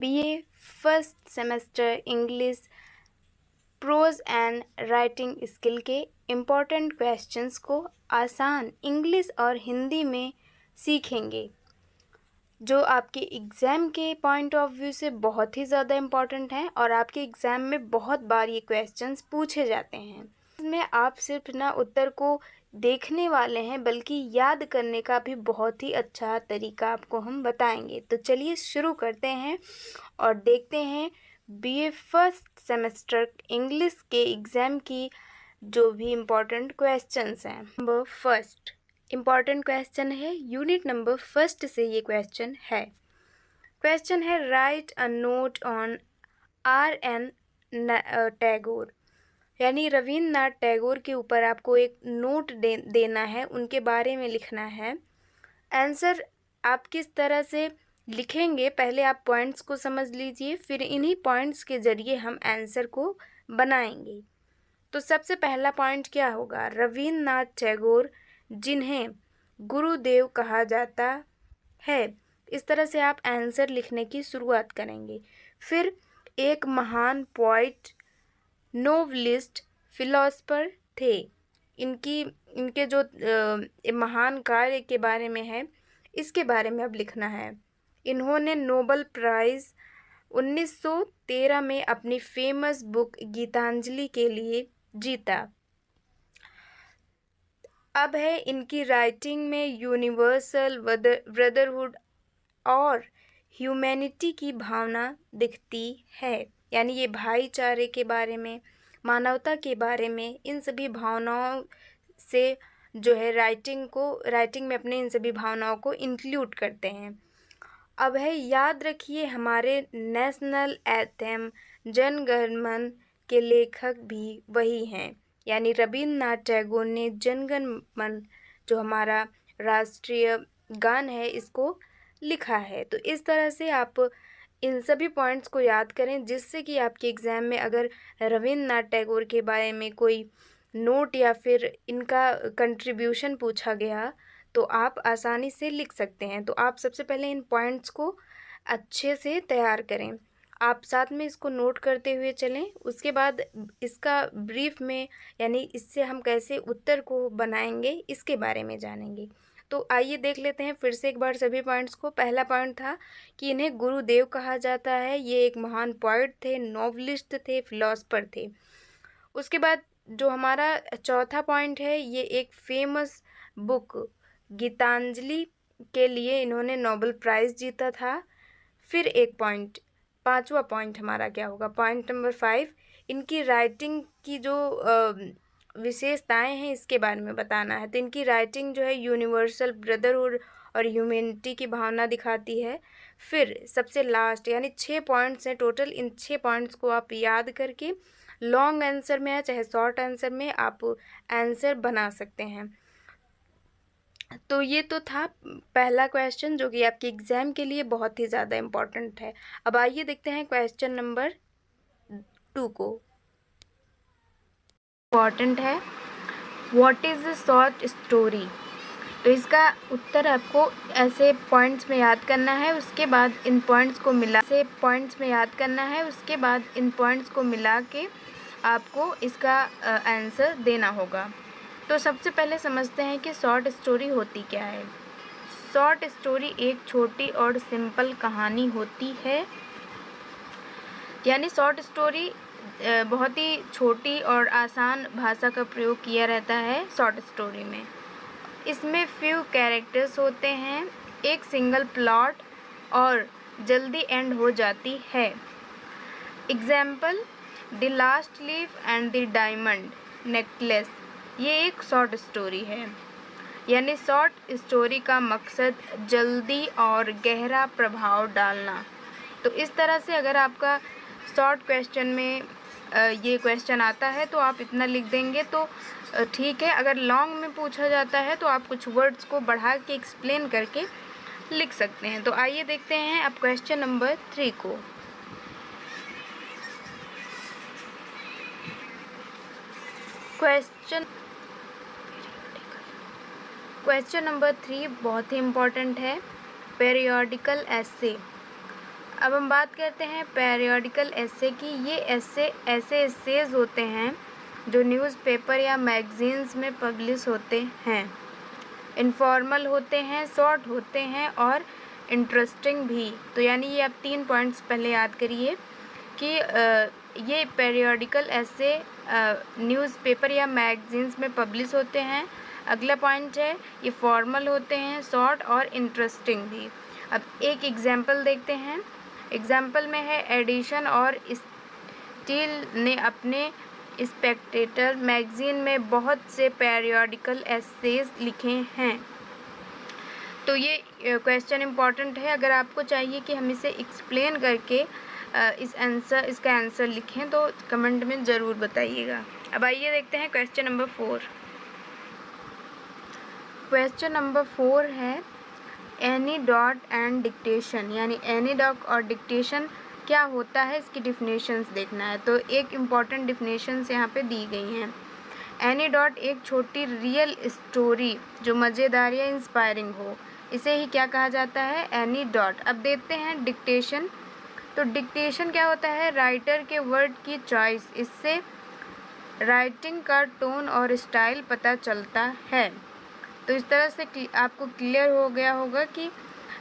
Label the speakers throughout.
Speaker 1: BA first semester English pros and writing skill के important questions को आसान English और हिंदी में सीखेंगे, जो आपके एग्ज़ाम के पॉइंट ऑफ व्यू से बहुत ही ज़्यादा इम्पॉर्टेंट हैं और आपके एग्ज़ाम में बहुत बार ये क्वेश्चंस पूछे जाते हैं। इसमें आप सिर्फ ना उत्तर को देखने वाले हैं, बल्कि याद करने का भी बहुत ही अच्छा तरीका आपको हम बताएंगे। तो चलिए शुरू करते हैं और देखते हैं बीए फर्स्ट सेमेस्टर इंग्लिश के एग्ज़ाम की जो भी इम्पोर्टेंट क्वेश्चंस हैं। नंबर फर्स्ट इम्पॉर्टेंट क्वेश्चन है, यूनिट नंबर फर्स्ट से ये क्वेश्चन है write a note on R.N. Tagore, यानी रविन्द्रनाथ टैगोर के ऊपर आपको एक नोट देना है, उनके बारे में लिखना है। आंसर आप किस तरह से लिखेंगे, पहले आप पॉइंट्स को समझ लीजिए, फिर इन्हीं पॉइंट्स के ज़रिए हम आंसर को बनाएंगे। तो सबसे पहला पॉइंट क्या होगा, रविन्द्रनाथ टैगोर जिन्हें गुरुदेव कहा जाता है। इस तरह से आप आंसर लिखने की शुरुआत करेंगे। फिर एक महान पोइट, नोवेलिस्ट, फिलोसफर थे। इनके जो महान कार्य के बारे में है, इसके बारे में अब लिखना है। इन्होंने नोबेल प्राइज़ 1913 में अपनी फेमस बुक गीतांजलि के लिए जीता। अब है इनकी राइटिंग में यूनिवर्सल ब्रदरहुड और ह्यूमैनिटी की भावना दिखती है, यानी ये भाईचारे के बारे में, मानवता के बारे में, इन सभी भावनाओं से जो है राइटिंग में अपने इन सभी भावनाओं को इंक्लूड करते हैं। अब है याद रखिए हमारे नेशनल एंथम जन गण मन के लेखक भी वही हैं, यानी रविन्द्रनाथ टैगोर ने जन गण मन जो हमारा राष्ट्रीय गान है इसको लिखा है। तो इस तरह से आप इन सभी पॉइंट्स को याद करें, जिससे कि आपके एग्ज़ाम में अगर रविन्द्रनाथ टैगोर के बारे में कोई नोट या फिर इनका कंट्रीब्यूशन पूछा गया तो आप आसानी से लिख सकते हैं। तो आप सबसे पहले इन पॉइंट्स को अच्छे से तैयार करें, आप साथ में इसको नोट करते हुए चलें। उसके बाद इसका ब्रीफ में, यानी इससे हम कैसे उत्तर को बनाएंगे, इसके बारे में जानेंगे। तो आइए देख लेते हैं फिर से एक बार सभी पॉइंट्स को। पहला पॉइंट था कि इन्हें गुरुदेव कहा जाता है। ये एक महान पोइट थे, नॉवलिस्ट थे, फिलोसफर थे। उसके बाद जो हमारा चौथा पॉइंट है, ये एक फेमस बुक गीतांजलि के लिए इन्होंने नोबेल प्राइज़ जीता था। फिर एक पॉइंट, पांचवा पॉइंट हमारा क्या होगा, पॉइंट नंबर 5, इनकी राइटिंग की जो विशेषताएं हैं इसके बारे में बताना है। तो इनकी राइटिंग जो है यूनिवर्सल ब्रदरहुड और ह्यूमैनिटी की भावना दिखाती है। फिर सबसे लास्ट, यानी 6 पॉइंट्स हैं टोटल। इन 6 पॉइंट्स को आप याद करके लॉन्ग आंसर में या चाहे शॉर्ट आंसर में आप आंसर बना सकते हैं। तो ये तो था पहला क्वेश्चन, जो कि आपके एग्ज़ाम के लिए बहुत ही ज़्यादा इम्पॉर्टेंट है। अब आइए देखते हैं क्वेश्चन नंबर 2 को। इम्पॉर्टेंट है, what is a short story. तो इसका उत्तर आपको ऐसे पॉइंट्स में याद करना है, उसके बाद इन पॉइंट्स को मिला के आपको इसका आंसर देना होगा। तो सबसे पहले समझते हैं कि शॉर्ट स्टोरी होती क्या है। शॉर्ट स्टोरी एक छोटी और सिंपल कहानी होती है, यानी शॉर्ट स्टोरी बहुत ही छोटी और आसान भाषा का प्रयोग किया रहता है शॉर्ट स्टोरी में। इसमें फ्यू कैरेक्टर्स होते हैं, एक सिंगल प्लॉट और जल्दी एंड हो जाती है। Example, the last leaf and the diamond necklace, ये एक शॉर्ट स्टोरी है। यानी शॉर्ट स्टोरी का मकसद जल्दी और गहरा प्रभाव डालना। तो इस तरह से अगर आपका शॉर्ट क्वेश्चन में ये क्वेश्चन आता है तो आप इतना लिख देंगे तो ठीक है। अगर लॉन्ग में पूछा जाता है तो आप कुछ वर्ड्स को बढ़ा के एक्सप्लेन करके लिख सकते हैं। तो आइए देखते हैं अब क्वेश्चन नंबर 3 को। क्वेश्चन नंबर 3 बहुत ही इम्पोर्टेंट है, पेरियोडिकल एसे। अब हम बात करते हैं पेरियोडिकल एसे की। ये ऐसे एसेज होते हैं जो न्यूज़पेपर या मैगजीन्स में पब्लिश होते हैं। इनफॉर्मल होते हैं, शॉर्ट होते हैं और इंटरेस्टिंग भी। तो यानी ये आप 3 पॉइंट्स पहले याद करिए कि ये पेरियोडिकल ऐसे न्यूज़पेपर या मैगजीन्स में पब्लिश होते हैं। अगला पॉइंट है ये फॉर्मल होते हैं, शॉर्ट और इंटरेस्टिंग भी। अब एक एग्जाम्पल देखते हैं। एग्जाम्पल में है एडिशन और स्टील ने अपने स्पेक्टेटर मैगजीन में बहुत से पेरियोडिकल एसेज लिखे हैं। तो ये क्वेश्चन इम्पॉर्टेंट है। अगर आपको चाहिए कि हम इसे एक्सप्लेन करके इसका आंसर लिखें तो कमेंट में ज़रूर बताइएगा। अब आइए देखते हैं क्वेश्चन नंबर 4। क्वेश्चन नंबर 4 है एनीडॉट एंड डिक्टेशन, यानी एनीडॉट और डिक्टेशन क्या होता है, इसकी डिफिनेशंस देखना है। तो एक इम्पॉर्टेंट डिफिनेशंस यहाँ पे दी गई हैं। एनीडॉट एक छोटी रियल स्टोरी जो मज़ेदार या इंस्पायरिंग हो, इसे ही क्या कहा जाता है, एनीडॉट। अब देखते हैं डिक्टेशन। तो डिक्टेशन क्या होता है, राइटर के वर्ड की चॉइस, इससे राइटिंग का टोन और स्टाइल पता चलता है। तो इस तरह से आपको क्लियर हो गया होगा कि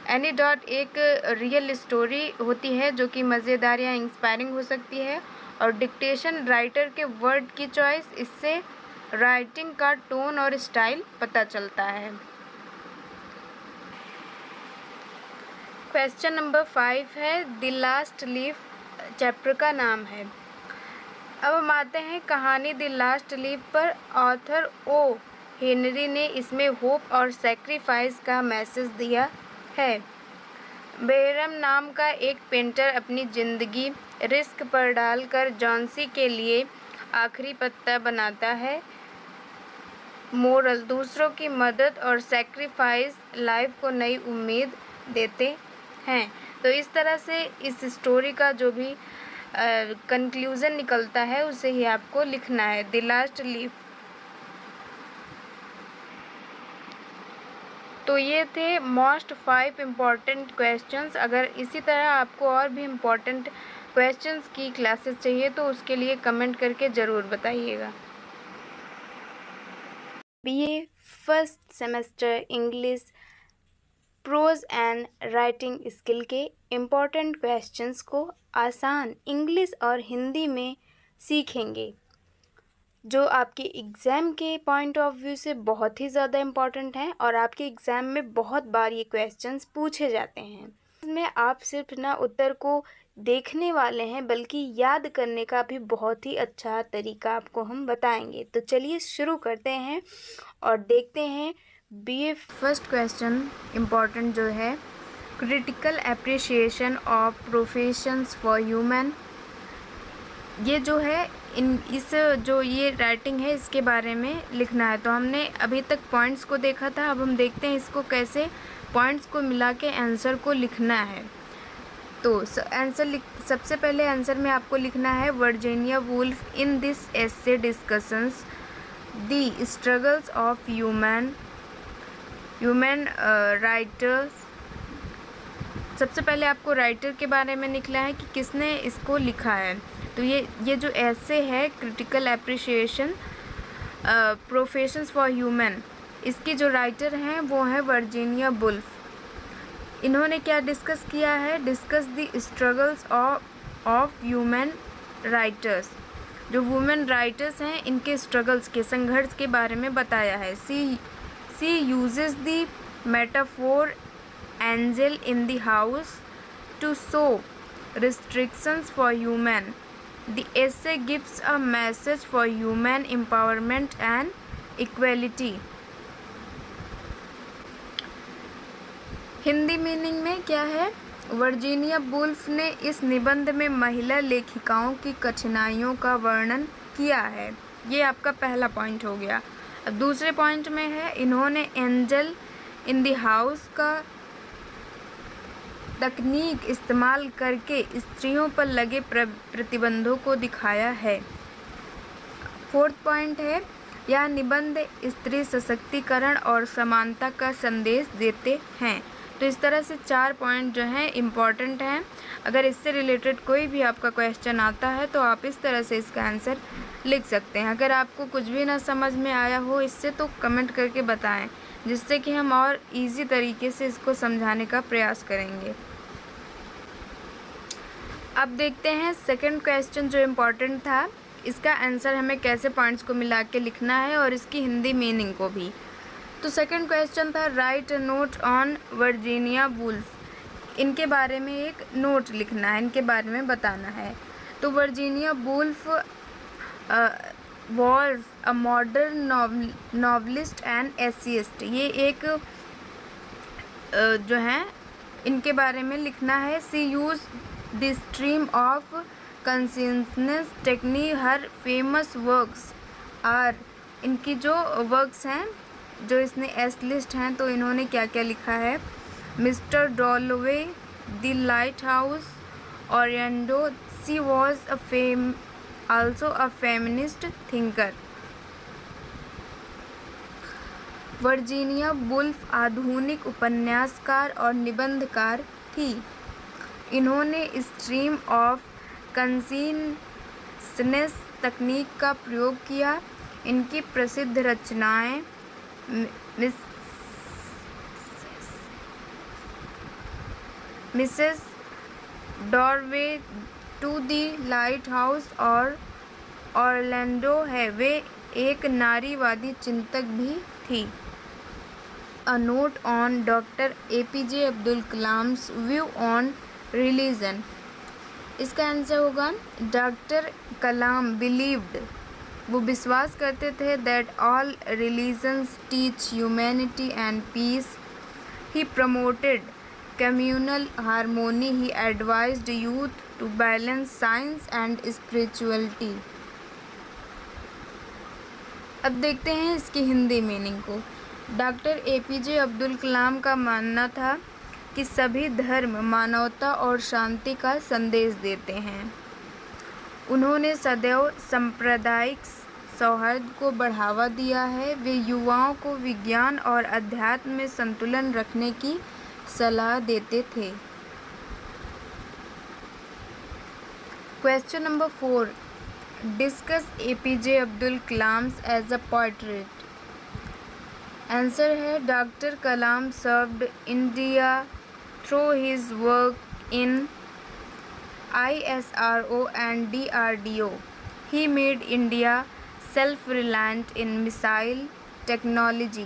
Speaker 1: एनीडॉट एक रियल स्टोरी होती है जो कि मज़ेदार या इंस्पायरिंग हो सकती है, और डिक्टेशन राइटर के वर्ड की चॉइस, इससे राइटिंग का टोन और स्टाइल पता चलता है। क्वेश्चन नंबर 5 है द लास्ट लीफ चैप्टर का नाम है। अब हम आते हैं कहानी द लास्ट लीफ पर। ऑथर ओ हेनरी ने इसमें होप और सेक्रीफाइस का मैसेज दिया है। बेरम नाम का एक पेंटर अपनी ज़िंदगी रिस्क पर डालकर जॉन्सी के लिए आखिरी पत्ता बनाता है। मोरल, दूसरों की मदद और सेक्रीफाइस लाइफ को नई उम्मीद देते हैं। तो इस तरह से इस स्टोरी का जो भी कंक्लूज़न निकलता है उसे ही आपको लिखना है, द लास्ट लीफ। तो ये थे मोस्ट 5 इम्पॉर्टेंट क्वेश्चंस। अगर इसी तरह आपको और भी इम्पॉर्टेंट क्वेश्चंस की क्लासेस चाहिए तो उसके लिए कमेंट करके ज़रूर बताइएगा। BA first semester English pros and writing skill के इम्पॉर्टेंट क्वेश्चंस को आसान इंग्लिश और हिंदी में सीखेंगे, जो आपके एग्ज़ाम के पॉइंट ऑफ व्यू से बहुत ही ज़्यादा इम्पॉर्टेंट हैं और आपके एग्ज़ाम में बहुत बार ये क्वेश्चंस पूछे जाते हैं। इसमें आप सिर्फ ना उत्तर को देखने वाले हैं बल्कि याद करने का भी बहुत ही अच्छा तरीका आपको हम बताएंगे। तो चलिए शुरू करते हैं और देखते हैं बीए फर्स्ट क्वेश्चन इम्पॉर्टेंट जो है, critical appreciation of professions for human. ये जो है इस जो ये राइटिंग है इसके बारे में लिखना है। तो हमने अभी तक पॉइंट्स को देखा था, अब हम देखते हैं इसको कैसे पॉइंट्स को मिला के आंसर को लिखना है। तो आंसर सबसे पहले आंसर में आपको लिखना है Virginia Woolf in this essay discussions the struggles of human writers. सबसे पहले आपको राइटर के बारे में लिखना है कि किसने इसको लिखा है। तो ये जो ऐसे है critical appreciation professions for human, इसकी जो राइटर हैं वो है वर्जीनिया वुल्फ। इन्होंने क्या डिस्कस किया है, discuss the struggles of human writers. जो वुमेन राइटर्स हैं इनके स्ट्रगल्स के, संघर्ष के बारे में बताया है। She uses the metaphor angel in the house to show restrictions for human. The essay gives a message for human empowerment and equality. Hindi meaning में क्या है, वर्जीनिया वुल्फ ने इस निबंध में महिला लेखिकाओं की कठिनाइयों का वर्णन किया है। ये आपका पहला पॉइंट हो गया। अब दूसरे पॉइंट में है इन्होंने एंजल इन द हाउस का तकनीक इस्तेमाल करके स्त्रियों पर लगे प्रतिबंधों को दिखाया है। फोर्थ पॉइंट है यह निबंध स्त्री सशक्तिकरण और समानता का संदेश देते हैं। तो इस तरह से 4 पॉइंट जो हैं इम्पॉर्टेंट हैं। अगर इससे रिलेटेड कोई भी आपका क्वेश्चन आता है तो आप इस तरह से इसका आंसर लिख सकते हैं। अगर आपको कुछ भी ना समझ में आया हो इससे तो कमेंट करके बताएं, जिससे कि हम और इजी तरीके से इसको समझाने का प्रयास करेंगे। अब देखते हैं सेकंड क्वेश्चन जो इम्पोर्टेंट था, इसका आंसर हमें कैसे पॉइंट्स को मिला के लिखना है और इसकी हिंदी मीनिंग को भी। तो सेकंड क्वेश्चन था right a note on Virginia Woolf. इनके बारे में एक नोट लिखना है, इनके बारे में बताना है। तो Virginia Woolf was a modern novelist and essayist. ये एक जो है इनके बारे में लिखना है। She use the stream of consistence technique. हर फेमस वर्क्स आर, इनकी जो वर्क्स हैं जो इसने एस लिस्ट हैं तो इन्होंने क्या क्या लिखा है। Mister Dalloway, the lighthouse, ओरिएंटो। She was also a feminist thinker. Virginia Woolf आधुनिक उपन्यासकार और निबंधकार थी। इन्होंने स्ट्रीम ऑफ कंसिस्टेंस तकनीक का प्रयोग किया। इनकी प्रसिद्ध रचनाएं Mrs Dalloway, to the lighthouse और ऑरलैंडो है। वे एक नारीवादी चिंतक भी थी। A note on doctor APJ Abdul Kalam's view on religion. इसका आंसर होगा डॉक्टर कलाम बिलीव्ड, वो विश्वास करते थे that all religions teach humanity and peace. He promoted communal harmony. He advised youth to balance science and spirituality. अब देखते हैं इसकी हिंदी मीनिंग को। डॉक्टर APJ अब्दुल कलाम का मानना था कि सभी धर्म मानवता और शांति का संदेश देते हैं। उन्होंने सदैव सांप्रदायिक सौहार्द को बढ़ावा दिया है। वे युवाओं को विज्ञान और अध्यात्म में संतुलन रखने की सलाह देते थे। Question number 4, discuss APJ Abdul Kalam as a portrait. Answer है doctor Kalam served India through his work in ISRO and DRDO. He made India self-reliant in missile technology.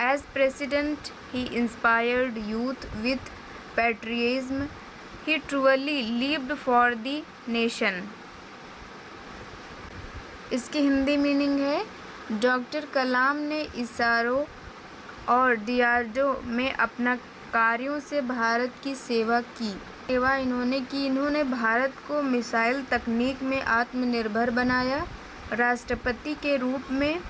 Speaker 1: As president, he inspired youth with patriotism. He truly lived for the nation. इसकी Hindi meaning है doctor कलाम ने ISRO और DRDO में अपना कार्यों से भारत की सेवा की। इन्होंने भारत को मिसाइल तकनीक में आत्मनिर्भर बनाया। राष्ट्रपति के रूप में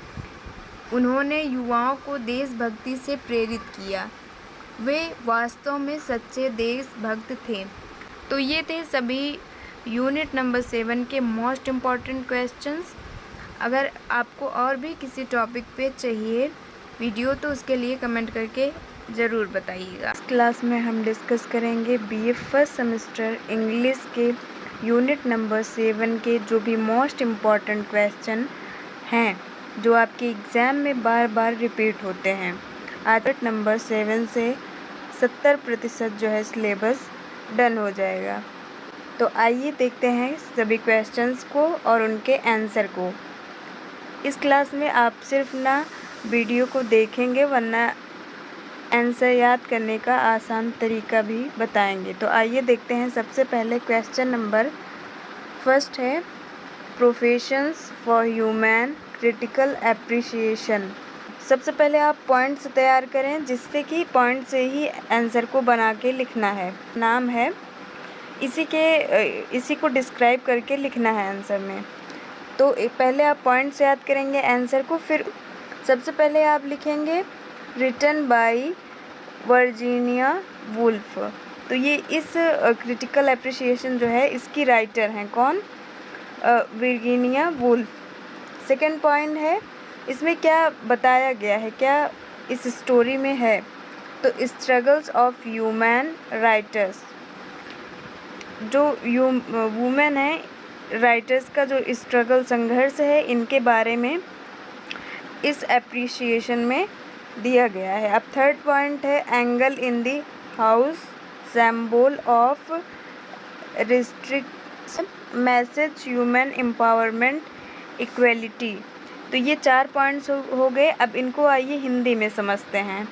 Speaker 1: उन्होंने युवाओं को देशभक्ति से प्रेरित किया। वे वास्तव में सच्चे देशभक्त थे। तो ये थे सभी यूनिट नंबर 7 के मोस्ट इम्पॉर्टेंट क्वेश्चंस। अगर आपको और भी किसी टॉपिक पे चाहिए वीडियो तो उसके लिए कमेंट करके ज़रूर बताइएगा। इस क्लास में हम डिस्कस करेंगे BA फर्स्ट सेमेस्टर इंग्लिश के यूनिट नंबर 7 के जो भी मोस्ट इम्पॉर्टेंट क्वेश्चन हैं जो आपके एग्ज़ाम में बार बार रिपीट होते हैं। आज नंबर 7 से 70% जो है सिलेबस डन हो जाएगा। तो आइए देखते हैं सभी क्वेश्चंस को और उनके आंसर को। इस क्लास में आप सिर्फ ना वीडियो को देखेंगे वरना आंसर याद करने का आसान तरीका भी बताएंगे। तो आइए देखते हैं। सबसे पहले क्वेश्चन नंबर फर्स्ट है professions for human critical appreciation. सबसे पहले आप पॉइंट्स तैयार करें जिससे कि पॉइंट से ही आंसर को बना के लिखना है। नाम है इसी को डिस्क्राइब करके लिखना है आंसर में। तो पहले आप पॉइंट्स याद करेंगे आंसर को, फिर सबसे पहले आप लिखेंगे रिटन बाय वर्जीनिया वुल्फ। तो ये इस क्रिटिकल एप्रिसिएशन जो है इसकी राइटर हैं कौन? Virginia Woolf. सेकंड पॉइंट है इसमें क्या बताया गया है, क्या इस स्टोरी में है। तो स्ट्रगल्स ऑफ ह्यूमन राइटर्स, जो वुमेन है राइटर्स का जो स्ट्रगल संघर्ष है, इनके बारे में इस एप्रिसिएशन में दिया गया है। अब थर्ड पॉइंट है angle in the house, symbol of restriction, message, human empowerment, equality. तो ये 4 पॉइंट्स हो गए। अब इनको आइए हिंदी में समझते हैं।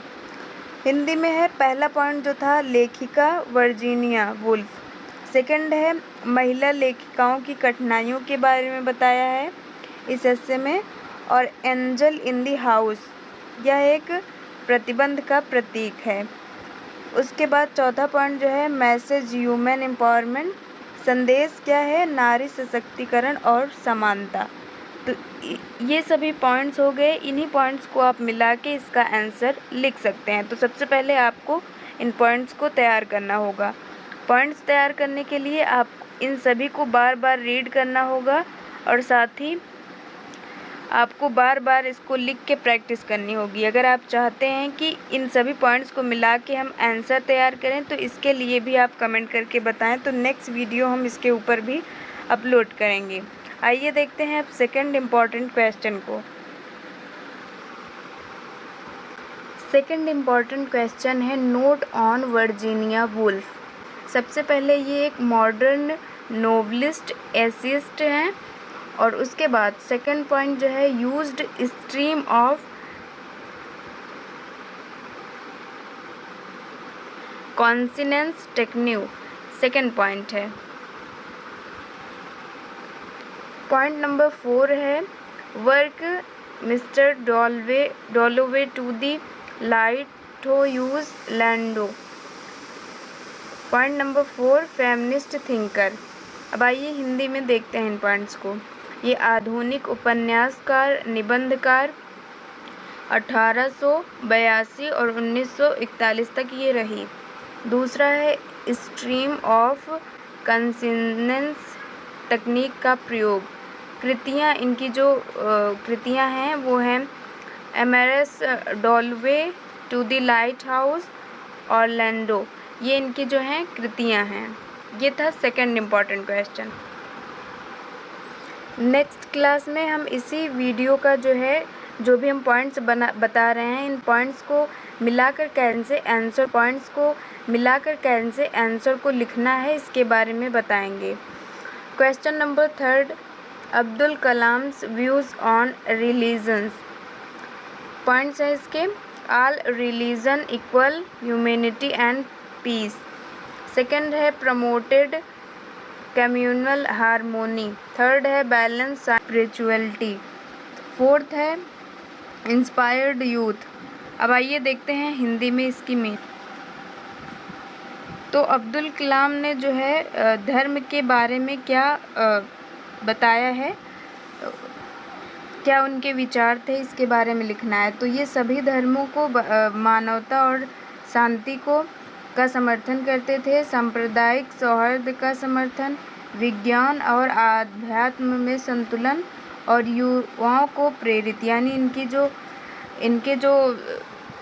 Speaker 1: हिंदी में है पहला पॉइंट जो था लेखिका वर्जीनिया वुल्फ, सेकंड है महिला लेखिकाओं की कठिनाइयों के बारे में बताया है इस हिस्से में, और एंजल इन द हाउस यह एक प्रतिबंध का प्रतीक है। उसके बाद चौथा पॉइंट जो है मैसेज ह्यूमन एम्पावरमेंट, संदेश क्या है, नारी सशक्तिकरण और समानता। तो ये सभी पॉइंट्स हो गए। इन्हीं पॉइंट्स को आप मिला के इसका आंसर लिख सकते हैं। तो सबसे पहले आपको इन पॉइंट्स को तैयार करना होगा। पॉइंट्स तैयार करने के लिए आप इन सभी को बार बार रीड करना होगा और साथ ही आपको बार बार इसको लिख के प्रैक्टिस करनी होगी। अगर आप चाहते हैं कि इन सभी पॉइंट्स को मिला के हम आंसर तैयार करें तो इसके लिए भी आप कमेंट करके बताएं, तो नेक्स्ट वीडियो हम इसके ऊपर भी अपलोड करेंगे। आइए देखते हैं अब सेकंड इम्पॉर्टेंट क्वेश्चन को। सेकंड इम्पॉर्टेंट क्वेश्चन है नोट ऑन वर्जीनिया वुल्फ। सबसे पहले ये एक मॉडर्न नोवेलिस्ट, एसेइस्ट हैं, और उसके बाद सेकंड पॉइंट जो है used stream of consciousness technique, second point है। पॉइंट नंबर 4 है work mister Dalloway to the lighthouse लैंडो। Point number 4 feminist thinker. अब आइए हिंदी में देखते हैं इन पॉइंट्स को। ये आधुनिक उपन्यासकार, निबंधकार 1882 और 1941 तक ये रही। दूसरा है स्ट्रीम ऑफ कंसिनेंस तकनीक का प्रयोग। कृतियाँ, इनकी जो कृतियाँ हैं वो हैं Mrs Dalloway, to the lighthouse, Orlando, ये इनकी जो हैं कृतियाँ हैं। ये था second important question. Next class में हम इसी वीडियो का जो है, जो भी हम पॉइंट्स बता रहे हैं, इन पॉइंट्स को मिलाकर कैसे आंसर, पॉइंट्स को मिलाकर कैसे आंसर को लिखना है, इसके बारे में बताएंगे। Question number 3 Abdul Kalam's views on religions. Points है इसके all religion equal humanity and peace. Second है प्रमोटेड कम्युनल हारमोनी। थर्ड है बैलेंस स्पिरिचुअलिटी। फोर्थ है इंस्पायर्ड यूथ। अब आइए देखते हैं हिंदी में इसकी मीनिंग। तो अब्दुल कलाम ने जो है धर्म के बारे में क्या बताया है, क्या उनके विचार थे, इसके बारे में लिखना है। तो ये सभी धर्मों को मानवता और शांति का समर्थन करते थे, सांप्रदायिक सौहार्द का समर्थन, विज्ञान और आध्यात्म में संतुलन, और युवाओं को प्रेरित, यानी इनके जो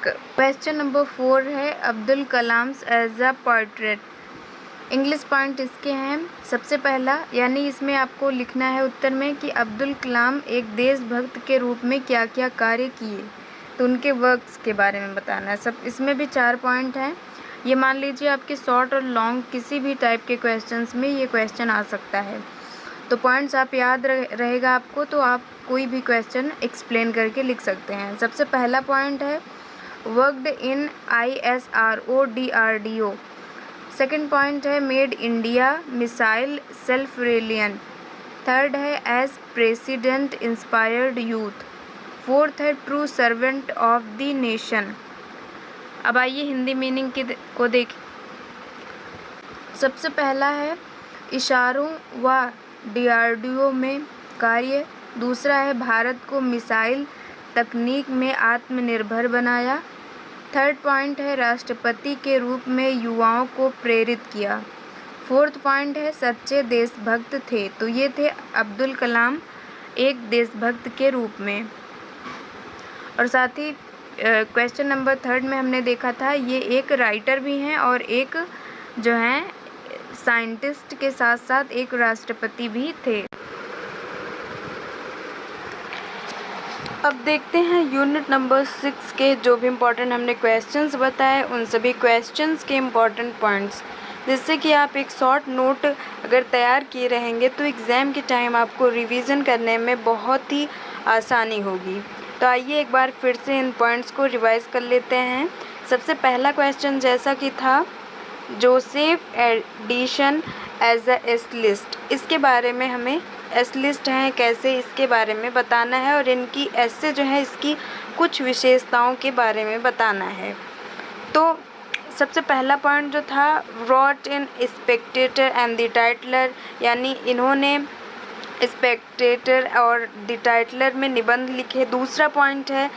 Speaker 1: क्वेश्चन नंबर 4 है Abdul Kalam's as a portrait. English point इसके हैं। सबसे पहला, यानी इसमें आपको लिखना है उत्तर में कि अब्दुल कलाम एक देशभक्त के रूप में क्या क्या कार्य किए, तो उनके वर्क्स के बारे में बताना है। सब इसमें भी 4 पॉइंट हैं। ये मान लीजिए आपके शॉर्ट और लॉन्ग किसी भी टाइप के क्वेश्चंस में ये क्वेश्चन आ सकता है। तो पॉइंट्स आप याद रहेगा आपको, तो आप कोई भी क्वेश्चन एक्सप्लेन करके लिख सकते हैं। सबसे पहला पॉइंट है worked in ISRO DRDO। Second point है made India missile self reliance. Third है as president inspired youth. Fourth है true servant of the nation. अब आइए हिंदी मीनिंग को देखें। सबसे पहला है इशारों व DRDO में कार्य। दूसरा है भारत को मिसाइल तकनीक में आत्मनिर्भर बनाया। थर्ड पॉइंट है राष्ट्रपति के रूप में युवाओं को प्रेरित किया। फोर्थ पॉइंट है सच्चे देशभक्त थे। तो ये थे अब्दुल कलाम एक देशभक्त के रूप में। और साथ ही क्वेश्चन नंबर 3 में हमने देखा था, ये एक राइटर भी हैं और एक जो हैं साइंटिस्ट के साथ साथ एक राष्ट्रपति भी थे। अब देखते हैं यूनिट नंबर 6 के जो भी इम्पोर्टेंट हमने क्वेश्चंस बताए उन सभी क्वेश्चंस के इम्पोर्टेंट पॉइंट्स, जिससे कि आप एक शॉर्ट नोट अगर तैयार किए रहेंगे तो एग्ज़ाम के टाइम आपको रिवीजन करने में बहुत ही आसानी होगी। तो आइए एक बार फिर से इन पॉइंट्स को रिवाइज कर लेते हैं। सबसे पहला क्वेश्चन जैसा कि था, जोसेफ एडिशन एज अ एस्लिस्ट, इसके बारे में हमें एस्लिस्ट हैं कैसे इसके बारे में बताना है और इनकी ऐसे जो है इसकी कुछ विशेषताओं के बारे में बताना है। तो सबसे पहला पॉइंट जो था, wrote in Spectator and the Tatler, यानी इन्होंने स्पेक्टेटर और द टाइटलर में निबंध लिखे। दूसरा पॉइंट है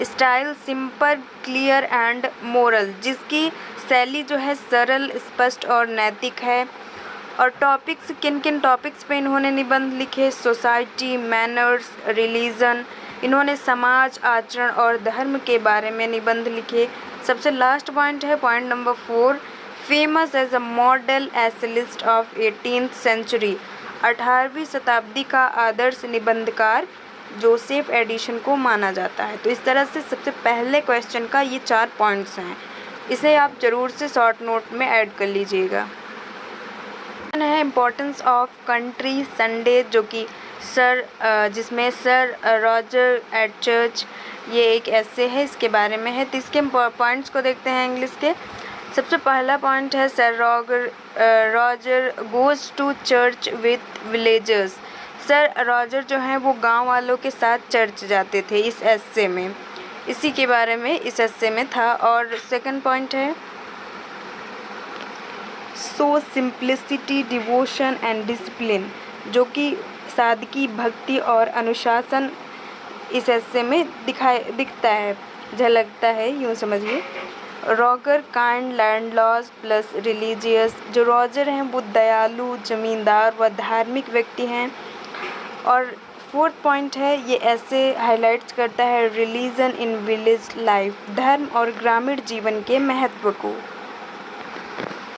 Speaker 1: style simple clear and moral, जिसकी शैली जो है सरल स्पष्ट और नैतिक है। और टॉपिक्स, किन किन टॉपिक्स पे इन्होंने निबंध लिखे, सोसाइटी, मैनर्स, रिलीजन, इन्होंने समाज, आचरण और धर्म के बारे में निबंध लिखे। सबसे लास्ट पॉइंट है point number 4, famous as a model essayist of 18th century, 18वीं शताब्दी का आदर्श निबंधकार जोसेफ एडिशन को माना जाता है। तो इस तरह से सबसे पहले क्वेश्चन का ये 4 पॉइंट्स हैं, इसे आप ज़रूर से शॉर्ट नोट में ऐड कर लीजिएगा। है इम्पोर्टेंस ऑफ कंट्री संडे, जो कि जिसमें सर रॉजर एटचर्च, ये एक ऐसे है इसके बारे में है। तो इसके पॉइंट्स को देखते हैं इंग्लिश के। सबसे पहला पॉइंट है sir Roger goes to church with villagers, sir Roger जो हैं वो गांव वालों के साथ चर्च जाते थे, इस एस्से में, इसी के बारे में इस एस्से में था। और सेकंड पॉइंट है सो सिंप्लिसिटी डिवोशन एंड डिसिप्लिन, जो कि सादगी, भक्ति और अनुशासन इस एस्से में दिखता है, झलकता है, यूँ समझिए। Roger kind landlord plus religious, जो रॉजर हैं वो दयालु, जमींदार व धार्मिक व्यक्ति हैं। और फोर्थ पॉइंट है, ये ऐसे हाइलाइट्स करता है रिलीजन इन विलेज लाइफ, धर्म और ग्रामीण जीवन के महत्व को।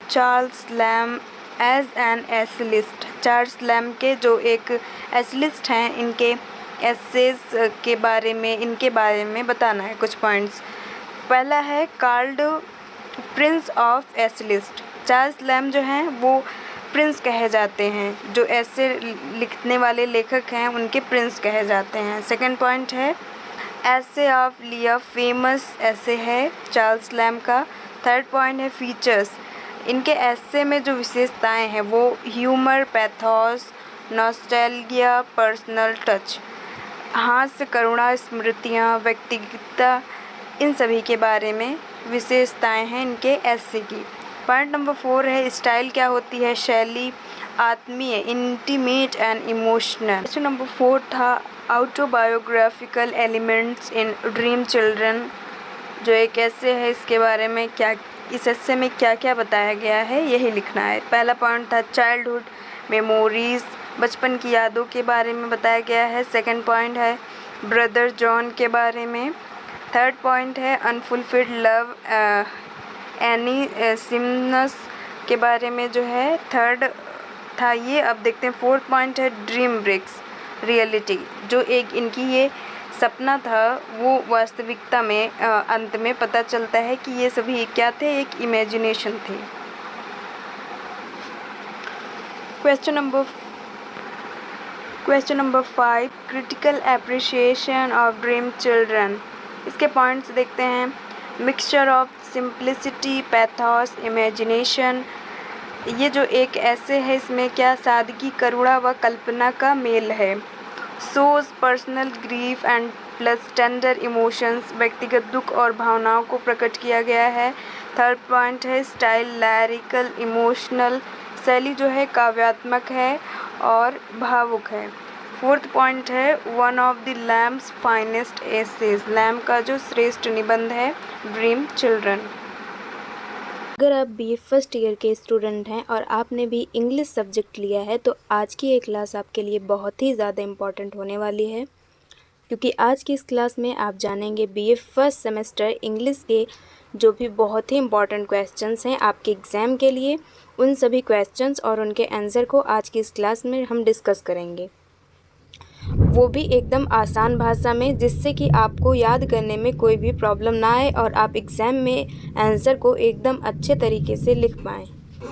Speaker 1: Charles Lamb as an essayist, Charles Lamb के जो एक एसेलिस्ट हैं, इनके एसेस के बारे में, इनके बारे में बताना है कुछ पॉइंट्स। पहला है कार्ल्ड प्रिंस ऑफ एसेलिस्ट, चार्ल्स लैम जो हैं वो प्रिंस कहे जाते हैं, जो ऐसे लिखने वाले लेखक हैं उनके प्रिंस कहे जाते हैं। सेकंड पॉइंट है ऐसे ऑफ लिया, फेमस ऐसे है चार्ल्स लैम का। थर्ड पॉइंट है फीचर्स, इनके ऐसे में जो विशेषताएं हैं वो humour, pathos, nostalgia, personal touch, हास्य, करुणा, स्मृतियाँ, व्यक्तिगतता, इन सभी के बारे में विशेषताएं हैं इनके ऐसे की। पॉइंट नंबर 4 है स्टाइल क्या होती है, शैली, आत्मीय, intimate and emotional. Question number 4 था autobiographical elements in dream children, जो एक ऐसे है, इसके बारे में क्या, इस ऐसे में क्या क्या बताया गया है यही लिखना है। पहला पॉइंट था चाइल्डहुड मेमोरीज, बचपन की यादों के बारे में बताया गया है। सेकंड पॉइंट है ब्रदर जॉन के बारे में। थर्ड पॉइंट है अनफुलफिल्ड लव, एनी सिमनस के बारे में जो है थर्ड था ये। अब देखते हैं फोर्थ पॉइंट है ड्रीम ब्रेक्स रियलिटी, जो एक इनकी ये सपना था वो वास्तविकता में अंत में पता चलता है कि ये सभी क्या थे, एक इमेजिनेशन थे। Question number 5 critical appreciation of dream children, इसके पॉइंट्स देखते हैं। Mixture of simplicity, pathos, imagination, ये जो एक ऐसे है इसमें क्या सादगी, करुणा व कल्पना का मेल है। Shows personal grief and plus tender emotions, व्यक्तिगत दुख और भावनाओं को प्रकट किया गया है। थर्ड पॉइंट है स्टाइल लैरिकल इमोशनल, शैली जो है काव्यात्मक है और भावुक है। फोर्थ पॉइंट है one of the Lamb's finest essays, Lamb का जो श्रेष्ठ निबंध है ड्रीम चिल्ड्रन। अगर आप बीए फर्स्ट ईयर के स्टूडेंट हैं और आपने भी इंग्लिश सब्जेक्ट लिया है तो आज की ये क्लास आपके लिए बहुत ही ज़्यादा इम्पॉर्टेंट होने वाली है। क्योंकि आज की इस क्लास में आप जानेंगे बीए फर्स्ट सेमेस्टर इंग्लिश के जो भी बहुत ही इम्पॉर्टेंट क्वेश्चंस हैं आपके एग्ज़ाम के लिए। उन सभी क्वेश्चंस और उनके आंसर को आज की इस क्लास में हम डिस्कस करेंगे, वो भी एकदम आसान भाषा में, जिससे कि आपको याद करने में कोई भी प्रॉब्लम ना आए और आप एग्ज़ाम में आंसर को एकदम अच्छे तरीके से लिख पाएँ।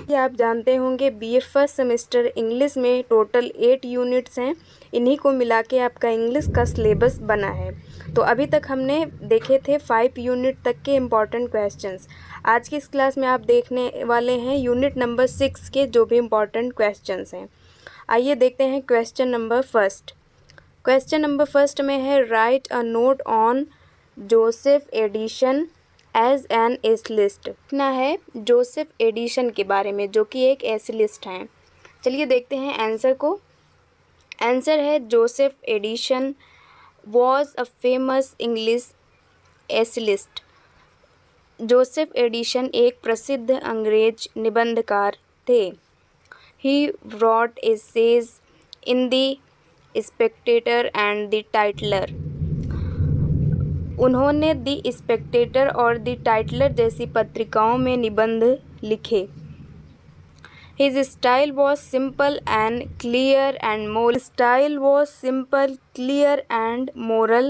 Speaker 1: ये आप जानते होंगे बीए फर्स्ट सेमेस्टर इंग्लिश में टोटल 8 यूनिट्स हैं। इन्हीं को मिला के आपका इंग्लिश का सिलेबस बना है। तो अभी तक हमने देखे थे 5 यूनिट तक के इम्पॉर्टेंट क्वेश्चंस। आज की इस क्लास में आप देखने वाले हैं यूनिट नंबर 6 के जो भी इम्पॉर्टेंट क्वेश्चंस हैं। आइए देखते हैं question number first. Question number first में है write a note on Joseph Addison as an essayist. लिखना है जोसेफ एडिशन के बारे में, जो कि एक एसलिस्ट हैं। चलिए देखते हैं आंसर को। आंसर है Joseph Addison was a famous English essayist. Joseph Addison एक प्रसिद्ध अंग्रेज निबंधकार थे। He wrote essays in the Spectator and the Tatler. उन्होंने द स्पेक्टेटर और द टाइटलर जैसी पत्रिकाओं में निबंध लिखे। His style was simple and clear and moral. Style was simple, clear and moral.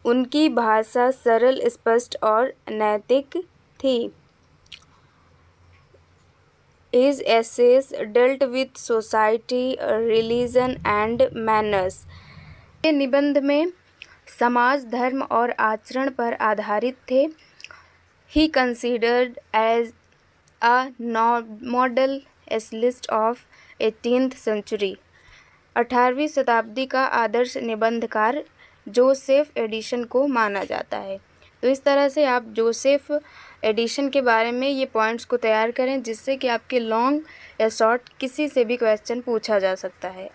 Speaker 1: उनकी भाषा सरल, स्पष्ट और नैतिक थी। His essays dealt with society, religion and manners. ये निबंध में समाज, धर्म और आचरण पर आधारित थे। He considered as a model essayist of 18th century. 18वीं शताब्दी का आदर्श निबंधकार जोसेफ एडिशन को माना जाता है। तो इस तरह से आप जोसेफ एडिशन के बारे में ये पॉइंट्स को तैयार करें, जिससे कि आपके लॉन्ग या शॉर्ट किसी से भी क्वेश्चन पूछा जा सकता है।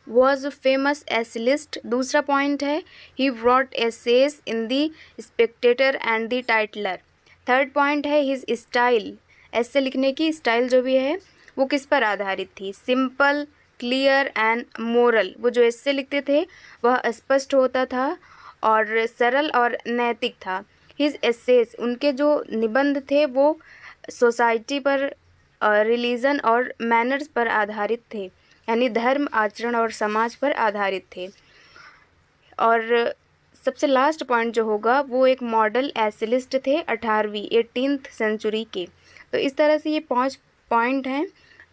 Speaker 1: Was famous essayist. दूसरा पॉइंट है he wrote essays in the Spectator and the Tatler. Third point है हिज स्टाइल। ऐसे लिखने की स्टाइल जो भी है वो किस पर आधारित थी? Simple, clear and moral. वो जो ऐसे लिखते थे वह स्पष्ट होता था और सरल और नैतिक था। हिज एसेस, उनके जो निबंध थे वो सोसाइटी पर, रिलीजन और मैनर्स पर आधारित थे, यानी धर्म, आचरण और समाज पर आधारित थे। और सबसे लास्ट पॉइंट जो होगा वो एक मॉडल एसेलिस्ट थे 18th सेंचुरी के। तो इस तरह से ये 5 पॉइंट हैं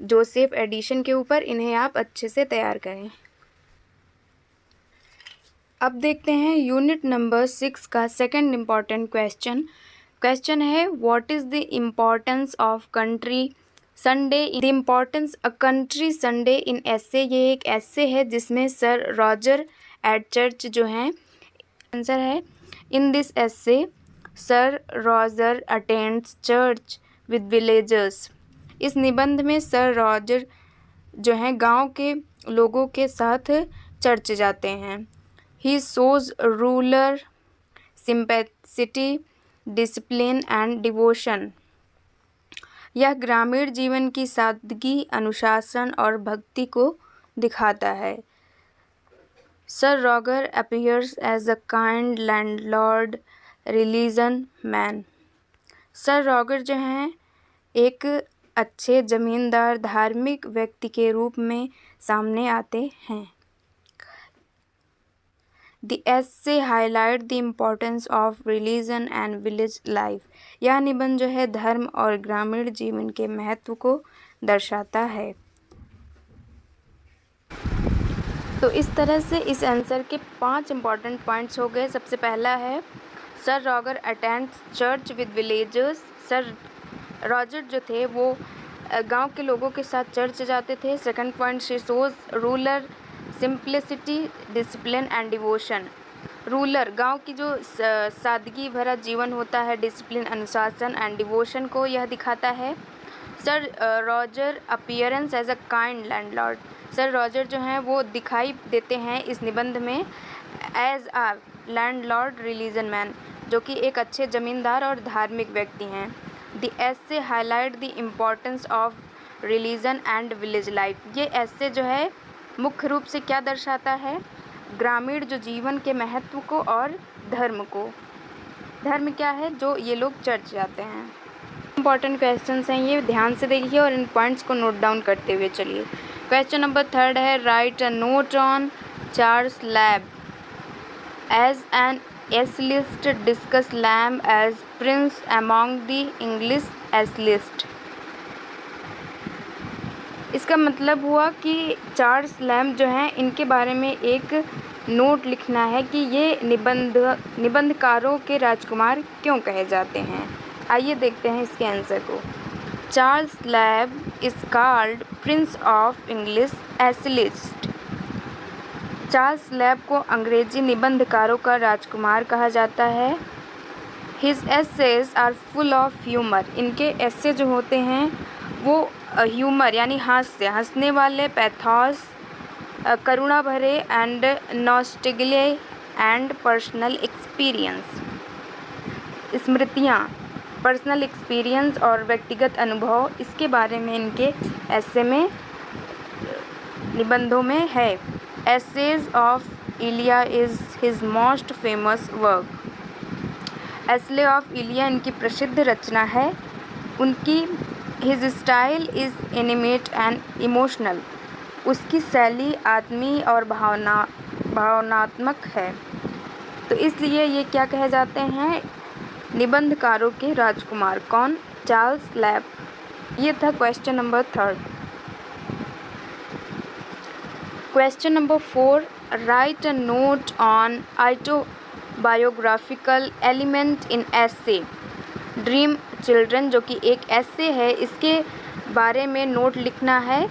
Speaker 1: जोसेफ एडिशन के ऊपर, इन्हें आप अच्छे से तैयार करें। अब देखते हैं यूनिट नंबर 6 का सेकंड इम्पॉर्टेंट क्वेश्चन। क्वेश्चन है what is the importance of country Sunday, the importance a country Sunday in essay. ये एक एसे है जिसमें सर रॉजर एडचर्च जो हैं। आंसर है in this essay sir Roger attends church with villagers. इस निबंध में सर रॉजर जो हैं गांव के लोगों के साथ चर्च जाते हैं। He shows ruler sympathy, discipline and devotion. यह ग्रामीण जीवन की सादगी, अनुशासन और भक्ति को दिखाता है। Sir Roger appears as a kind landlord, religion man. Sir Roger जो हैं एक अच्छे जमींदार, धार्मिक व्यक्ति के रूप में सामने आते हैं। The essay highlight the importance of religion and village life. यह निबंध जो है धर्म और ग्रामीण जीवन के महत्व को दर्शाता है। तो इस तरह से इस आंसर के 5 इम्पॉर्टेंट पॉइंट्स हो गए। सबसे पहला है sir Roger attends church with villagers. Sir Roger जो थे वो गांव के लोगों के साथ चर्च जाते थे। Second point she shows ruler simplicity, discipline and devotion. Ruler गांव की जो सादगी भरा जीवन होता है, डिसिप्लिन, अनुशासन एंड डिवोशन को यह दिखाता है। Sir Roger appearance as a kind landlord. Sir Roger जो हैं वो दिखाई देते हैं इस निबंध में as a landlord religion man, जो कि एक अच्छे ज़मींदार और धार्मिक व्यक्ति हैं। The essay highlight the importance of religion and village life. ये एसे जो है मुख्य रूप से क्या दर्शाता है? ग्रामीण जो जीवन के महत्व को और धर्म को। धर्म क्या है? जो ये लोग चर्च जाते हैं। इंपॉर्टेंट क्वेश्चंस हैं ये, ध्यान से देखिए और इन पॉइंट्स को नोट डाउन करते हुए चलिए। क्वेश्चन नंबर 3 है, write a note on Charles Lamb as an essayist, discuss Lamb as prince among the English essayist. इसका मतलब हुआ कि चार्ल्स लैम्ब जो हैं इनके बारे में एक नोट लिखना है कि ये निबंधकारों के राजकुमार क्यों कहे जाते हैं। आइए देखते हैं इसके आंसर को। Charles Lamb is called prince of English essayist. Charles Lamb को अंग्रेजी निबंधकारों का राजकुमार कहा जाता है। His essays are full of humour. इनके एसे जो होते हैं वो ह्यूमर यानी हास्य, हंसने वाले, पैथोस करुणा भरे, and nostalgia and personal experience, स्मृतियाँ, पर्सनल एक्सपीरियंस और व्यक्तिगत अनुभव, इसके बारे में इनके ऐसे में निबंधों में है। Essays of Elia is his most famous work. Essay of Elia इनकी प्रसिद्ध रचना है। उनकी his style is intimate and emotional. उसकी शैली आत्मीय और भावनात्मक है। तो इसलिए ये क्या कहे जाते हैं? निबंधकारों के राजकुमार। कौन? Charles lamb. ये था question number 3। Question number 4, right a note on autobiographical element in essay. Dream children जो कि एक एसे है, इसके बारे में नोट लिखना है,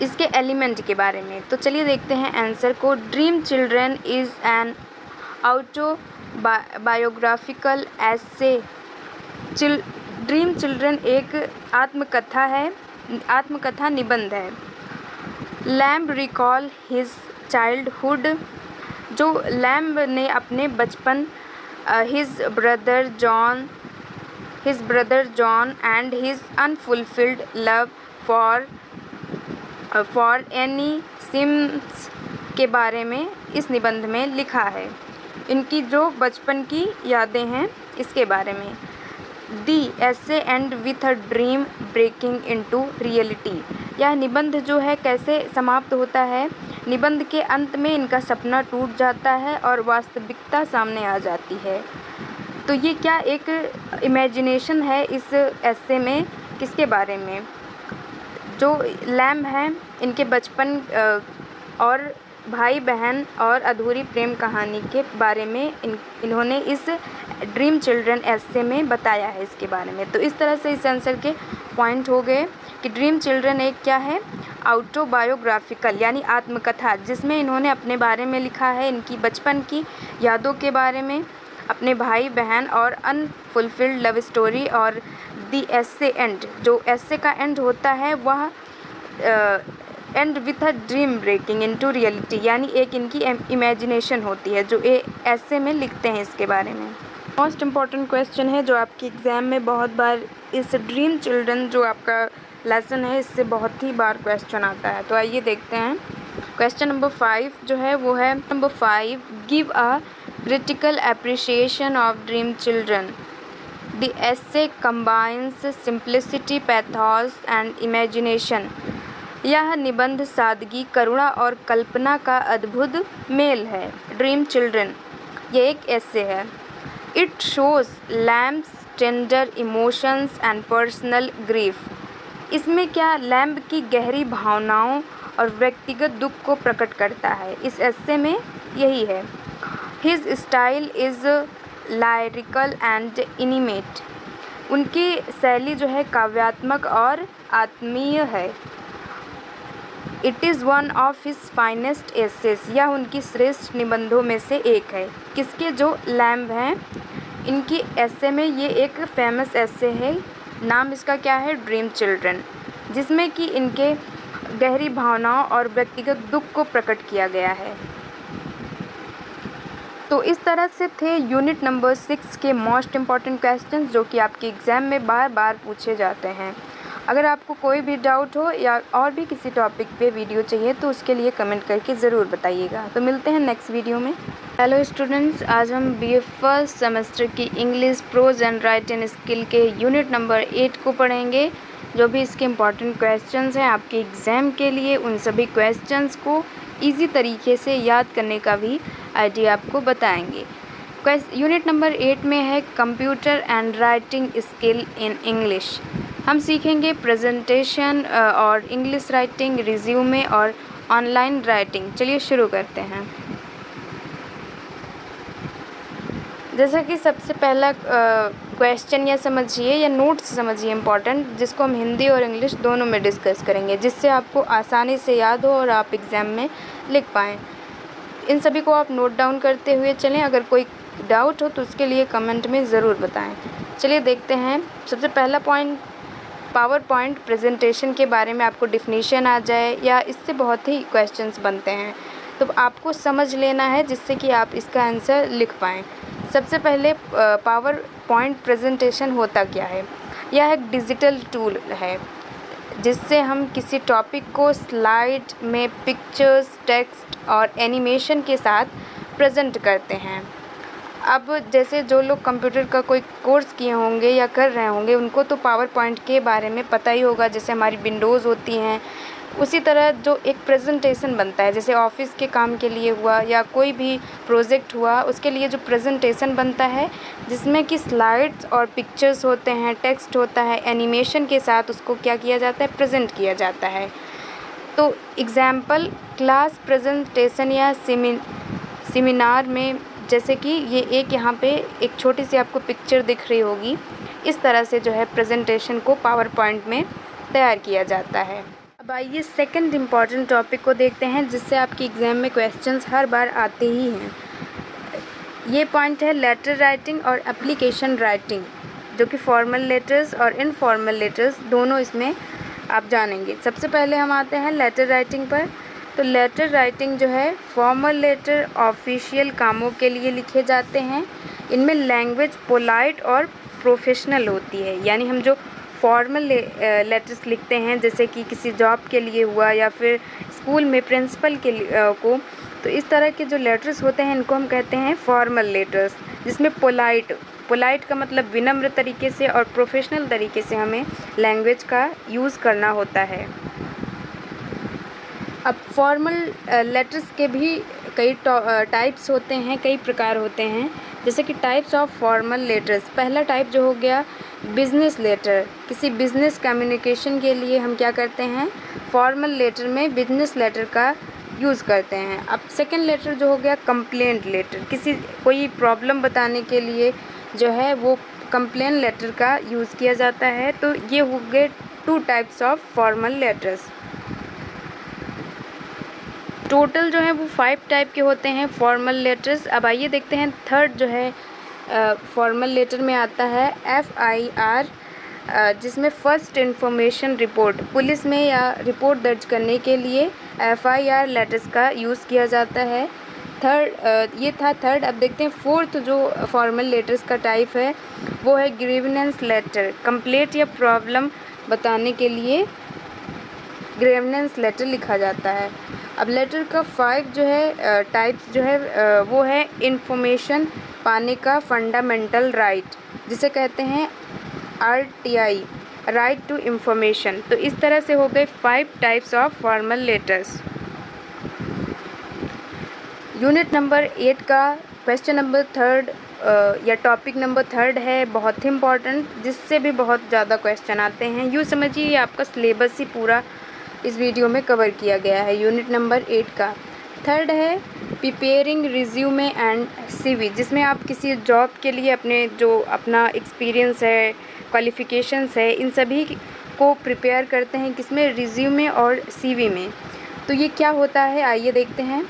Speaker 1: इसके एलिमेंट के बारे में। तो चलिए देखते हैं आंसर को। Dream children is an autobiographical essay. Dream children एक आत्मकथा है, आत्मकथा निबंध है। Lamb recall his childhood. जो लैम्ब ने अपने बचपन, his brother John and his unfulfilled love for Annie Sims के बारे में इस निबंध में लिखा है। इनकी जो बचपन की यादें हैं इसके बारे में। The essay end with a dream breaking into reality. यह निबंध जो है कैसे समाप्त होता है? निबंध के अंत में इनका सपना टूट जाता है और वास्तविकता सामने आ जाती है। तो ये क्या एक इमेजिनेशन है इस एसे में? किसके बारे में? जो लैम्ब हैं इनके बचपन और भाई बहन और अधूरी प्रेम कहानी के बारे में इन्होंने इस ड्रीम चिल्ड्रन एसे में बताया है इसके बारे में। तो इस तरह से इस आंसर के पॉइंट हो गए कि ड्रीम चिल्ड्रन एक क्या है? ऑटोबायोग्राफिकल यानी आत्मकथा, जिसमें इन्होंने अपने बारे में लिखा है, इनकी बचपन की यादों के बारे में, अपने भाई बहन और अनफुलफिल्ड लव स्टोरी। और दी एसे एंड, जो एसे का एंड होता है वह end with a dream breaking into reality, यानी एक इनकी इमेजिनेशन होती है जो ऐसे में लिखते हैं इसके बारे में। मोस्ट इम्पॉर्टेंट क्वेश्चन है जो आपके एग्ज़ाम में बहुत बार, इस ड्रीम चिल्ड्रन जो आपका लेसन है इससे बहुत ही बार क्वेश्चन आता है। तो आइए देखते हैं। क्वेश्चन नंबर 5 जो है वो है number 5, give a critical appreciation of dream children. The essay combines simplicity, pathos and imagination. यह निबंध सादगी, करुणा और कल्पना का अद्भुत मेल है। ड्रीम चिल्ड्रन ये एक एसे है। It shows Lamb's tender emotions and personal grief. इसमें क्या लैम्ब की गहरी भावनाओं और व्यक्तिगत दुख को प्रकट करता है। इस एसे में यही है। His style is lyrical and intimate. उनकी शैली जो है काव्यात्मक और आत्मीय है। It is one of his finest essays. यह उनकी श्रेष्ठ निबंधों में से एक है। किसके? जो लैम्ब हैं इनकी एसे में ये एक फेमस एसे है। नाम इसका क्या है? ड्रीम चिल्ड्रन, जिसमें कि इनके गहरी भावनाओं और व्यक्तिगत दुख को प्रकट किया गया है। तो इस तरह से थे यूनिट नंबर 6 के मोस्ट इम्पॉर्टेंट क्वेश्चंस जो कि आपके एग्ज़ाम में बार बार पूछे जाते हैं। अगर आपको कोई भी डाउट हो या और भी किसी टॉपिक पे वीडियो चाहिए तो उसके लिए कमेंट करके ज़रूर बताइएगा। तो मिलते हैं नेक्स्ट वीडियो में। हेलो स्टूडेंट्स, आज हम BA फर्स्ट सेमेस्टर की English pros and writing skill के यूनिट नंबर 8 को पढ़ेंगे। जो भी इसके इम्पॉर्टेंट क्वेश्चंस हैं आपके एग्ज़ाम के लिए, उन सभी क्वेश्चंस को ईजी तरीके से याद करने का भी आइडिया आपको बताएंगे। यूनिट नंबर 8 में है computer and writing skill in English. हम सीखेंगे प्रेजेंटेशन और इंग्लिश राइटिंग, रिज्यूमे और ऑनलाइन राइटिंग। चलिए शुरू करते हैं। जैसा कि सबसे पहला क्वेश्चन या समझिए या नोट्स समझिए इम्पॉर्टेंट, जिसको हम हिंदी और इंग्लिश दोनों में डिस्कस करेंगे, जिससे आपको आसानी से याद हो और आप एग्ज़ाम में लिख पाएँ। इन सभी को आप नोट डाउन करते हुए चलें। अगर कोई डाउट हो तो उसके लिए कमेंट में ज़रूर बताएं। चलिए देखते हैं। सबसे पहला पॉइंट, पावर पॉइंट प्रेजेंटेशन के बारे में आपको डिफिनीशन आ जाए या इससे बहुत ही क्वेश्चंस बनते हैं, तो आपको समझ लेना है जिससे कि आप इसका आंसर लिख पाएँ। सबसे पहले पावर पॉइंट प्रेजेंटेशन होता क्या है? यह एक डिजिटल टूल है जिससे हम किसी टॉपिक को स्लाइड में पिक्चर्स, टेक्स्ट और एनिमेशन के साथ प्रेजेंट करते हैं। अब जैसे जो लोग कंप्यूटर का कोई कोर्स किए होंगे या कर रहे होंगे उनको तो पावर पॉइंट के बारे में पता ही होगा। जैसे हमारी विंडोज़ होती हैं, उसी तरह जो एक प्रेजेंटेशन बनता है, जैसे ऑफिस के काम के लिए हुआ या कोई भी प्रोजेक्ट हुआ, उसके लिए जो प्रेजेंटेशन बनता है जिसमें कि स्लाइड्स और पिक्चर्स होते हैं, टेक्स्ट होता है, एनिमेशन के साथ उसको क्या किया जाता है, प्रेजेंट किया जाता है। तो एग्ज़ाम्पल क्लास प्रेजेंटेशन या सेमिनार में, जैसे कि ये एक यहाँ पे एक छोटी सी आपको पिक्चर दिख रही होगी, इस तरह से जो है प्रेजेंटेशन को पावर पॉइंट में तैयार किया जाता है। अब आइए सेकंड इम्पॉर्टेंट टॉपिक को देखते हैं जिससे आपके एग्ज़ाम में क्वेश्चंस हर बार आते ही हैं। ये पॉइंट है लेटर राइटिंग और एप्लीकेशन राइटिंग, जो कि फॉर्मल लेटर्स और इनफॉर्मल लेटर्स दोनों इसमें आप जानेंगे। सबसे पहले हम आते हैं लेटर राइटिंग पर। तो लेटर राइटिंग जो है, फॉर्मल लेटर ऑफिशियल कामों के लिए लिखे जाते हैं। इनमें लैंग्वेज पोलाइट और प्रोफेशनल होती है। यानी हम जो फॉर्मल लेटर्स लिखते हैं, जैसे कि किसी जॉब के लिए हुआ या फिर स्कूल में प्रिंसिपल के को, तो इस तरह के जो लेटर्स होते हैं इनको हम कहते हैं फॉर्मल लेटर्स, जिसमें पोलाइट का मतलब विनम्र तरीके से और प्रोफेशनल तरीके से हमें लैंग्वेज का यूज़ करना होता है। अब फॉर्मल लेटर्स के भी कई टाइप्स होते हैं, कई प्रकार होते हैं। जैसे कि टाइप्स ऑफ फॉर्मल लेटर्स, पहला टाइप जो हो गया बिज़नेस लेटर। किसी बिज़नेस कम्युनिकेशन के लिए हम क्या करते हैं, फॉर्मल लेटर में बिज़नेस लेटर का यूज़ करते हैं। अब सेकंड लेटर जो हो गया कंप्लेंट लेटर, कोई प्रॉब्लम बताने के लिए जो है वो कंप्लेंट लेटर का यूज़ किया जाता है। तो ये हो गए 2 types of formal letters. Total जो है वो 5 टाइप के होते हैं फॉर्मल लेटर्स। अब आइए देखते हैं थर्ड जो है फॉर्मल लेटर में आता है FIR, जिसमें फर्स्ट इन्फॉर्मेशन रिपोर्ट, पुलिस में या रिपोर्ट दर्ज करने के लिए FIR लेटर्स का यूज़ किया जाता है। ये था थर्ड। अब देखते हैं फोर्थ जो फॉर्मल लेटर्स का टाइप है वो है ग्रीवेंस लेटर। कंप्लेंट या प्रॉब्लम बताने के लिए ग्रीवेंस लेटर लिखा जाता है। अब लेटर का 5 जो है टाइप्स जो है वो है इन्फॉर्मेशन पाने का फंडामेंटल राइट, जिसे कहते हैं RTI, राइट टू इन्फॉर्मेशन। तो इस तरह से हो गए 5 types of formal letters. Unit number 8 का क्वेश्चन नंबर 3 या टॉपिक नंबर 3 है, बहुत ही इम्पॉर्टेंट, जिससे भी बहुत ज़्यादा क्वेश्चन आते हैं। यूँ समझिए ये आपका सिलेबस ही पूरा इस वीडियो में कवर किया गया है। यूनिट नंबर 8 का 3 है प्रिपेयरिंग रिज्यूमे एंड CV, जिसमें आप किसी जॉब के लिए अपना एक्सपीरियंस है, क्वालिफ़िकेशंस है, इन सभी को प्रिपेयर करते हैं, किसमें, रिज्यूमे और CV में। तो ये क्या होता है आइए देखते हैं।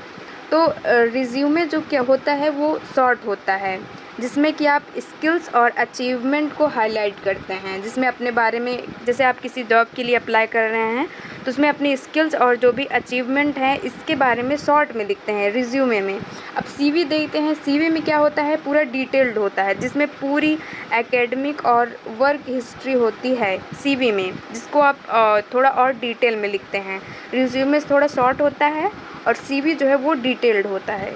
Speaker 1: तो रिज्यूमे जो क्या होता है वो शॉर्ट होता है, जिसमें कि आप स्किल्स और अचीवमेंट को हाईलाइट करते हैं, जिसमें अपने बारे में, जैसे आप किसी जॉब के लिए अप्लाई कर रहे हैं तो उसमें अपनी स्किल्स और जो भी अचीवमेंट है इसके बारे में शॉर्ट में लिखते हैं रिज्यूमे में। अब सीवी देखते हैं, सीवी में क्या होता है, पूरा डिटेल्ड होता है, जिसमें पूरी एकेडमिक और वर्क हिस्ट्री होती है सीवी में, जिसको आप थोड़ा और डिटेल में लिखते हैं। रिज्यूमे थोड़ा शॉर्ट होता है और सीवी जो है वो डिटेल्ड होता है।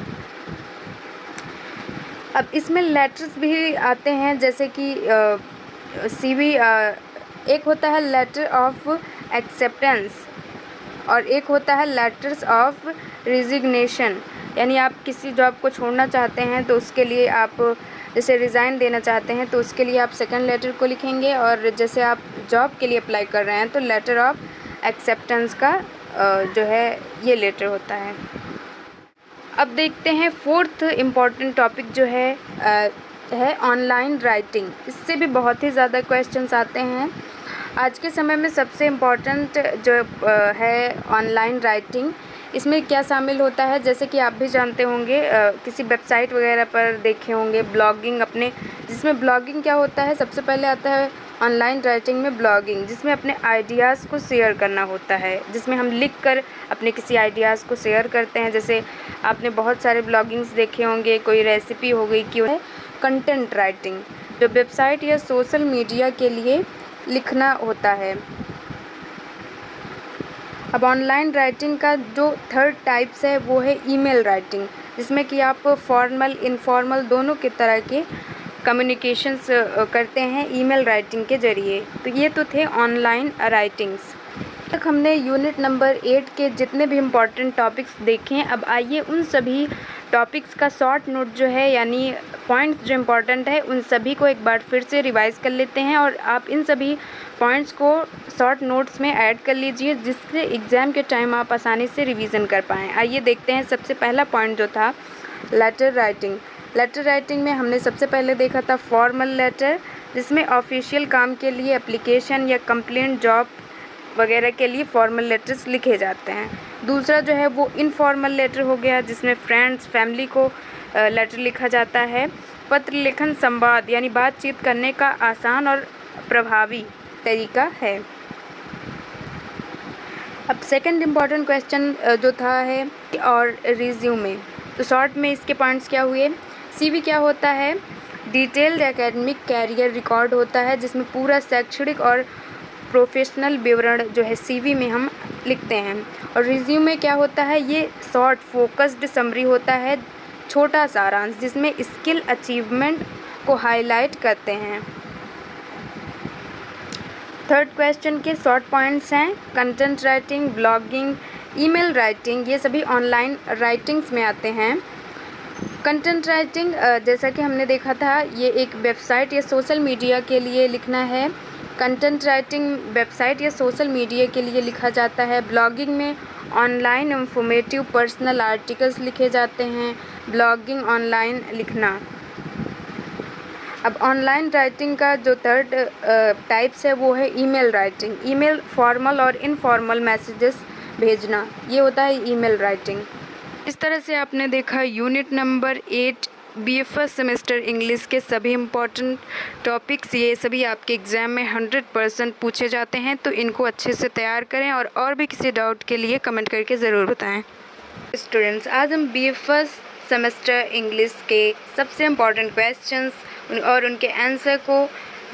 Speaker 1: अब इसमें लेटर्स भी आते हैं, जैसे कि सीवी एक होता है लेटर ऑफ एक्सेप्टेंस और एक होता है लेटर्स ऑफ रिजिग्नेशन, यानी आप किसी जॉब को छोड़ना चाहते हैं तो उसके लिए आप जैसे रिज़ाइन देना चाहते हैं तो उसके लिए आप सेकंड लेटर को लिखेंगे, और जैसे आप जॉब के लिए अप्लाई कर रहे हैं तो लेटर ऑफ एक्सेप्टेंस का जो है ये लेटर होता है। अब देखते हैं फोर्थ इम्पॉर्टेंट टॉपिक जो है ऑनलाइन राइटिंग। इससे भी बहुत ही ज़्यादा क्वेश्चंस आते हैं। आज के समय में सबसे इम्पॉर्टेंट जो है ऑनलाइन राइटिंग, इसमें क्या शामिल होता है, जैसे कि आप भी जानते होंगे, किसी वेबसाइट वगैरह पर देखे होंगे ब्लॉगिंग अपने, जिसमें ब्लॉगिंग क्या होता है, सबसे पहले आता है ऑनलाइन राइटिंग में ब्लॉगिंग, जिसमें अपने आइडियाज़ को शेयर करना होता है, जिसमें हम लिख कर अपने किसी आइडियाज़ को शेयर करते हैं। जैसे आपने बहुत सारे ब्लॉगिंग्स देखे होंगे, कोई रेसिपी हो गई, क्यों है कंटेंट राइटिंग, जो वेबसाइट या सोशल मीडिया के लिए लिखना होता है। अब ऑनलाइन राइटिंग का जो थर्ड टाइप्स है वो है ईमेल राइटिंग, जिसमें कि आप फॉर्मल इनफॉर्मल दोनों के तरह के कम्युनिकेशंस करते हैं ईमेल राइटिंग के ज़रिए। तो ये तो थे ऑनलाइन राइटिंग्स। तक हमने यूनिट नंबर 8 के जितने भी इम्पॉर्टेंट टॉपिक्स देखे हैं, अब आइए उन सभी टॉपिक्स का शॉर्ट नोट जो है, यानी पॉइंट्स जो इम्पॉर्टेंट है उन सभी को एक बार फिर से रिवाइज़ कर लेते हैं, और आप इन सभी पॉइंट्स को शॉर्ट नोट्स में ऐड कर लीजिए, जिससे एग्ज़ाम के टाइम आप आसानी से रिवीजन कर पाएँ। आइए देखते हैं। सबसे पहला पॉइंट जो था लेटर राइटिंग। लेटर राइटिंग में हमने सबसे पहले देखा था फॉर्मल लेटर, जिसमें ऑफिशियल काम के लिए एप्लीकेशन या कंप्लेंट जॉब वगैरह के लिए फॉर्मल लेटर्स लिखे जाते हैं। दूसरा जो है वो इनफॉर्मल लेटर हो गया, जिसमें फ्रेंड्स फैमिली को लेटर लिखा जाता है। पत्र लेखन संवाद यानी बातचीत करने का आसान और प्रभावी तरीका है। अब सेकंड इम्पॉर्टेंट क्वेश्चन जो था है और रिज्यूमे, तो शॉर्ट में इसके पॉइंट्स क्या हुए। सीवी क्या होता है, डिटेल्ड एकेडमिक कैरियर रिकॉर्ड होता है, जिसमें पूरा शैक्षणिक और प्रोफेशनल विवरण जो है सीवी में हम लिखते हैं। और रिज्यूमे क्या होता है, ये शॉर्ट फोकस्ड समरी होता है, छोटा सारांश, जिसमें स्किल अचीवमेंट को हाईलाइट करते हैं। थर्ड क्वेश्चन के शॉर्ट पॉइंट्स हैं content writing, blogging, email writing, ये सभी ऑनलाइन राइटिंग्स में आते हैं। कंटेंट राइटिंग जैसा कि हमने देखा था, ये एक वेबसाइट या सोशल मीडिया के लिए लिखना है। कंटेंट राइटिंग वेबसाइट या सोशल मीडिया के लिए लिखा जाता है। ब्लॉगिंग में ऑनलाइन इंफॉर्मेटिव पर्सनल आर्टिकल्स लिखे जाते हैं। ब्लॉगिंग ऑनलाइन लिखना। अब ऑनलाइन राइटिंग का जो थर्ड टाइप्स है वो है ईमेल राइटिंग। ईमेल फॉर्मल और इनफॉर्मल मैसेजेस भेजना, ये होता है ईमेल राइटिंग। इस तरह से आपने देखा unit number 8 BA first semester English के सभी इम्पॉर्टेंट टॉपिक्स। ये सभी आपके एग्ज़ाम में 100% पूछे जाते हैं, तो इनको अच्छे से तैयार करें, और भी किसी डाउट के लिए कमेंट करके ज़रूर बताएं। स्टूडेंट्स, आज हम BA फर्स्ट सेमेस्टर इंग्लिश के सबसे इम्पॉर्टेंट क्वेश्चंस और उनके आंसर को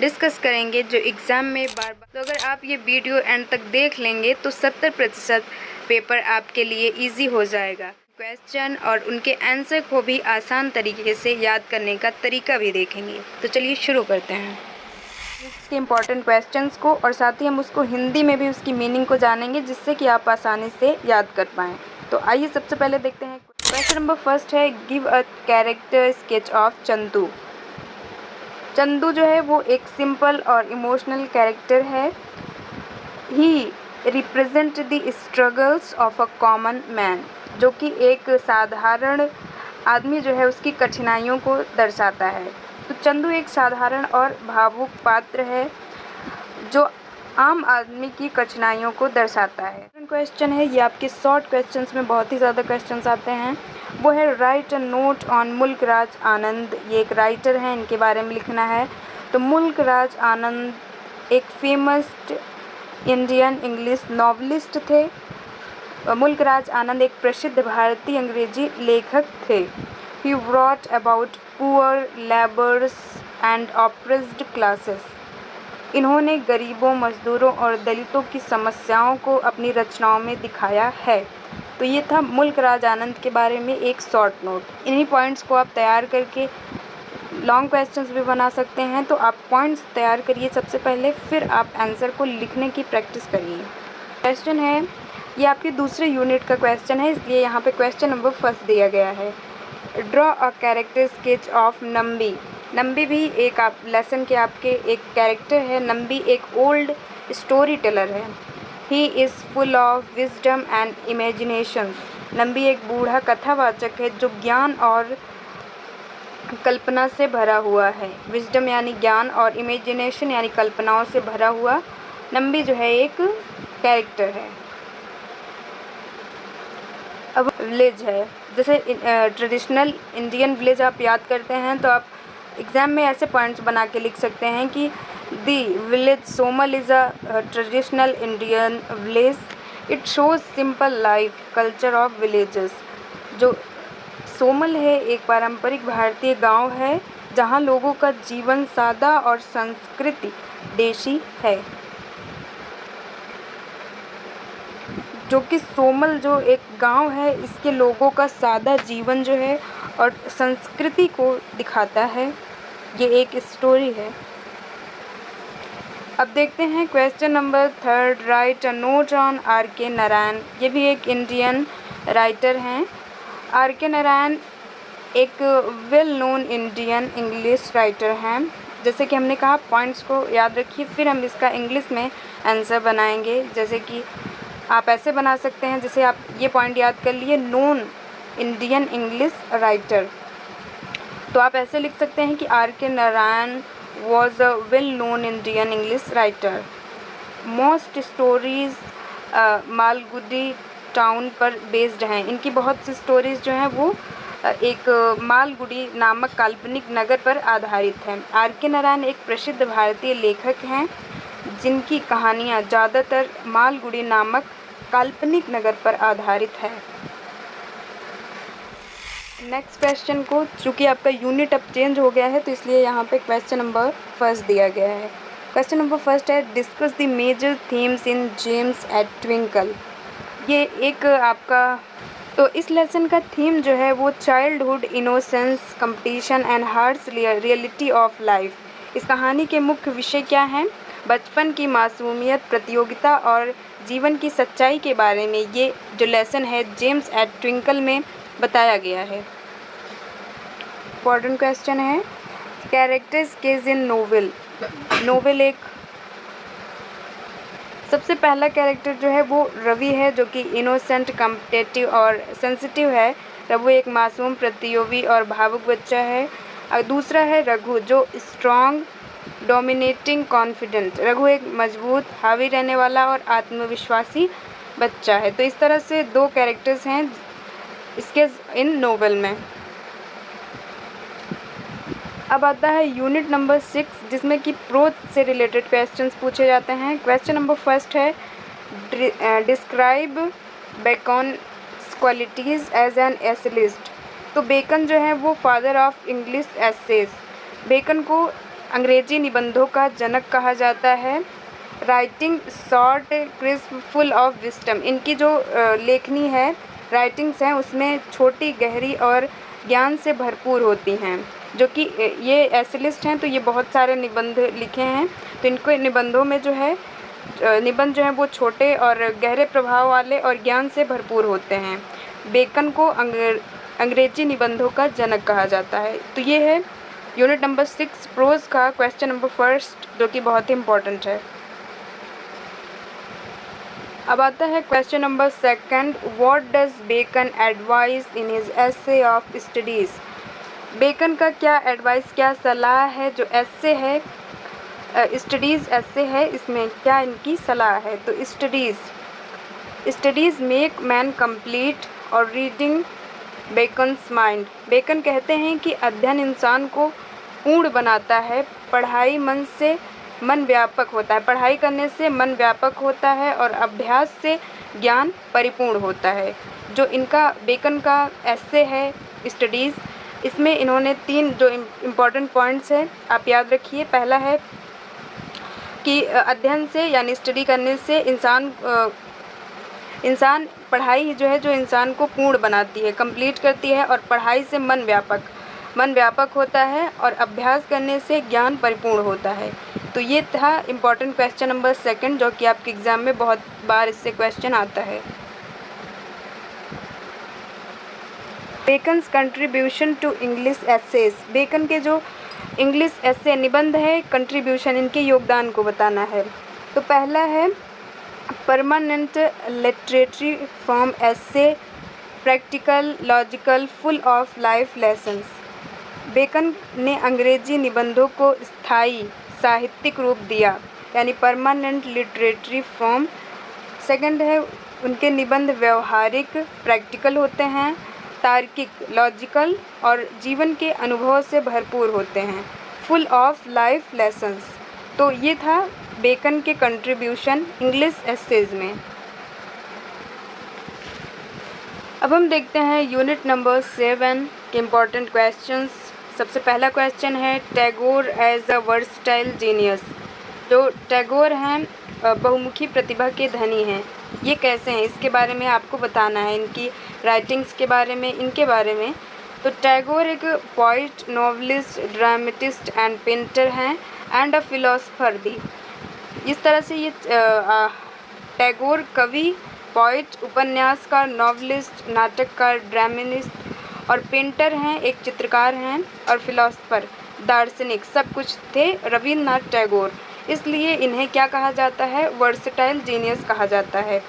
Speaker 1: डिस्कस करेंगे, जो एग्ज़ाम में बार बार, तो अगर आप ये वीडियो एंड तक देख लेंगे तो 70% पेपर आपके लिए ईजी हो जाएगा। क्वेश्चन और उनके आंसर को भी आसान तरीके से याद करने का तरीका भी देखेंगे। तो चलिए शुरू करते हैं इसके इम्पॉर्टेंट क्वेश्चंस को, और साथ ही हम उसको हिंदी में भी उसकी मीनिंग को जानेंगे, जिससे कि आप आसानी से याद कर पाएँ। तो आइए सबसे पहले देखते हैं। क्वेश्चन नंबर फर्स्ट है, give a character sketch of Chandu. Chandu जो है वो एक सिंपल और इमोशनल कैरेक्टर है। He represent the struggles of a common man, जो कि एक साधारण आदमी जो है उसकी कठिनाइयों को दर्शाता है। तो चंदू एक साधारण और भावुक पात्र है जो आम आदमी की कठिनाइयों को दर्शाता है। क्वेश्चन है, ये आपके शॉर्ट क्वेश्चंस में बहुत ही ज़्यादा क्वेश्चंस आते हैं। वो है राइट अ नोट ऑन मुल्क राज आनंद। ये एक राइटर हैं, इनके बारे में लिखना है। तो मुल्क राज आनंद एक फेमस इंडियन इंग्लिश नॉवलिस्ट थे। मुल्क राज आनंद एक प्रसिद्ध भारतीय अंग्रेजी लेखक थे। He wrote about poor, laborers and oppressed classes। इन्होंने गरीबों, मजदूरों और दलितों की समस्याओं को अपनी रचनाओं में दिखाया है। तो ये था मुल्क राज आनंद के बारे में एक शॉर्ट नोट। इन्हीं पॉइंट्स को आप तैयार करके लॉन्ग क्वेश्चंस भी बना सकते हैं। तो आप पॉइंट्स तैयार करिए सबसे पहले, फिर आप आंसर को लिखने की प्रैक्टिस करिए। क्वेश्चन है, ये आपके दूसरे यूनिट का क्वेश्चन है, इसलिए यहाँ पे क्वेश्चन नंबर फर्स्ट दिया गया है। Draw a character sketch of Nambi. Nambi भी एक आप लेसन के आपके एक कैरेक्टर है। नम्बी एक ओल्ड स्टोरी टेलर है। He is full of wisdom and imaginations. Nambi एक बूढ़ा कथावाचक है जो ज्ञान और कल्पना से भरा हुआ है। विजडम यानी ज्ञान और इमेजिनेशन यानी कल्पनाओं से भरा हुआ नम्बी जो है एक कैरेक्टर है। अब विलेज है, जैसे ट्रेडिशनल इंडियन विलेज आप याद करते हैं तो आप एग्ज़ाम में ऐसे पॉइंट्स बना के लिख सकते हैं कि the village Samuel is a traditional Indian village. It shows simple life culture of villages. जो सोमल है एक पारंपरिक भारतीय गांव है जहां लोगों का जीवन सादा और संस्कृति देशी है। जो कि सोमल जो एक गांव है, इसके लोगों का सादा जीवन जो है और संस्कृति को दिखाता है। ये एक स्टोरी है। अब देखते हैं question number third. Write a note on R K Narayan. ये भी एक इंडियन राइटर हैं। आर के नारायण एक well known Indian English writer हैं। जैसे कि हमने कहा पॉइंट्स को याद रखिए, फिर हम इसका इंग्लिश में आंसर बनाएंगे। जैसे कि आप ऐसे बना सकते हैं, जैसे आप ये पॉइंट याद कर लिए, नोन इंडियन इंग्लिश राइटर। तो आप ऐसे लिख सकते हैं कि are K Narayan was a well known Indian English writer. Most stories Malgudi town पर बेस्ड हैं। इनकी बहुत सी स्टोरीज जो हैं वो एक मालगुडी नामक काल्पनिक नगर पर आधारित हैं। आर के नारायण एक प्रसिद्ध भारतीय लेखक हैं जिनकी कहानियाँ ज़्यादातर मालगुडी नामक काल्पनिक नगर पर आधारित है। नेक्स्ट क्वेश्चन को, चूँकि आपका यूनिट अब चेंज हो गया है तो इसलिए यहाँ पे क्वेश्चन नंबर फर्स्ट दिया गया है। क्वेश्चन नंबर फर्स्ट है, discuss the major themes in James at Twinkle. ये एक आपका, तो इस लेसन का थीम जो है वो childhood innocence, competition and harsh reality of life. इस कहानी के मुख्य विषय क्या हैं? बचपन की मासूमियत, प्रतियोगिता और जीवन की सच्चाई के बारे में ये जो लेसन है जेम्स एट ट्विंकल में बताया गया है। इम्पॉर्टेंट क्वेश्चन है, characters case in novel. Novel एक सबसे पहला कैरेक्टर जो है वो रवि है, जो कि इनोसेंट, कम्पिटिटिव और सेंसिटिव है। रवि एक मासूम, प्रतियोगी और भावुक बच्चा है। और दूसरा है रघु, जो स्ट्रॉन्ग, डोमिनेटिंग, कॉन्फिडेंट। रघु एक मजबूत, हावी रहने वाला और आत्मविश्वासी बच्चा है। तो इस तरह से दो कैरेक्टर्स हैं इसके इन नोवेल में। अब आता है यूनिट नंबर 6, जिसमें कि प्रोज से रिलेटेड क्वेश्चंस पूछे जाते हैं। क्वेश्चन नंबर फर्स्ट है, describe Bacon's qualities as an essayist. तो बेकन जो है वो father of English essays. Bacon को अंग्रेजी निबंधों का जनक कहा जाता है। Writing short, crisp, full of wisdom. इनकी जो लेखनी है, राइटिंग्स हैं, उसमें छोटी, गहरी और ज्ञान से भरपूर होती हैं। जो कि ये एसेलिस्ट हैं तो ये बहुत सारे निबंध लिखे हैं। तो इनको निबंधों में जो है निबंध जो है वो छोटे और गहरे प्रभाव वाले और ज्ञान से भरपूर होते हैं। बेकन को अंग्रेजी निबंधों का जनक कहा जाता है। तो ये है यूनिट नंबर 6 प्रोज का क्वेश्चन नंबर फर्स्ट, जो कि बहुत ही इम्पोर्टेंट है। अब आता है question number second, what does Bacon advise in his essay of studies. Bacon का क्या एडवाइस, क्या सलाह है, जो एसे है, स्टडीज़ एसे है, इसमें क्या इनकी सलाह है। तो स्टडीज़ मेक मैन कंप्लीट और रीडिंग बेकन्स माइंड। बेकन कहते हैं कि अध्ययन इंसान को पूर्ण बनाता है, पढ़ाई मन व्यापक होता है, पढ़ाई करने से मन व्यापक होता है और अभ्यास से ज्ञान परिपूर्ण होता है। जो इनका बेकन का एस्से है स्टडीज़, इसमें इन्होंने 3 जो इम्पॉर्टेंट पॉइंट्स हैं आप याद रखिए। पहला है कि अध्ययन से यानी स्टडी करने से इंसान पढ़ाई जो है जो इंसान को पूर्ण बनाती है, कंप्लीट करती है, और पढ़ाई से मन व्यापक होता है और अभ्यास करने से ज्ञान परिपूर्ण होता है। तो ये था इम्पॉर्टेंट क्वेश्चन नंबर 2 जो कि आपके एग्ज़ाम में बहुत बार इससे क्वेश्चन आता है। Bacon's contribution to English essays. Bacon के जो इंग्लिश एसे निबंध है, कंट्रीब्यूशन, इनके योगदान को बताना है। तो पहला है permanent literary form essay, practical, logical, full of life lessons. Bacon ने अंग्रेजी निबंधों को स्थायी साहित्यिक रूप दिया, यानी परमानेंट लिटरेरी फॉर्म। सेकंड है उनके निबंध व्यवहारिक, प्रैक्टिकल होते हैं, तार्किक, लॉजिकल और जीवन के अनुभव से भरपूर होते हैं, फुल ऑफ लाइफ लेसन्स। तो ये था बेकन के कंट्रीब्यूशन इंग्लिश एसेज में। अब हम देखते हैं यूनिट नंबर 7 के इम्पॉर्टेंट क्वेश्चंस। सबसे पहला क्वेश्चन है Tagore as a versatile genius. जो टैगोर हैं बहुमुखी प्रतिभा के धनी हैं, ये कैसे हैं इसके बारे में आपको बताना है, इनकी राइटिंग्स के बारे में, इनके बारे में। तो टैगोर एक poet, novelist, dramatist and painter हैं एंड अ फिलोसफर भी। इस तरह से ये टैगोर कवि, पोइट, उपन्यासकार, नॉवलिस्ट, नाटककार, ड्रामेटिस्ट और पेंटर हैं, एक चित्रकार हैं और फिलोसफर, दार्शनिक, सब कुछ थे रविन्द्रनाथ टैगोर। इसलिए इन्हें क्या कहा जाता है, वर्सटाइल जीनियस कहा जाता है।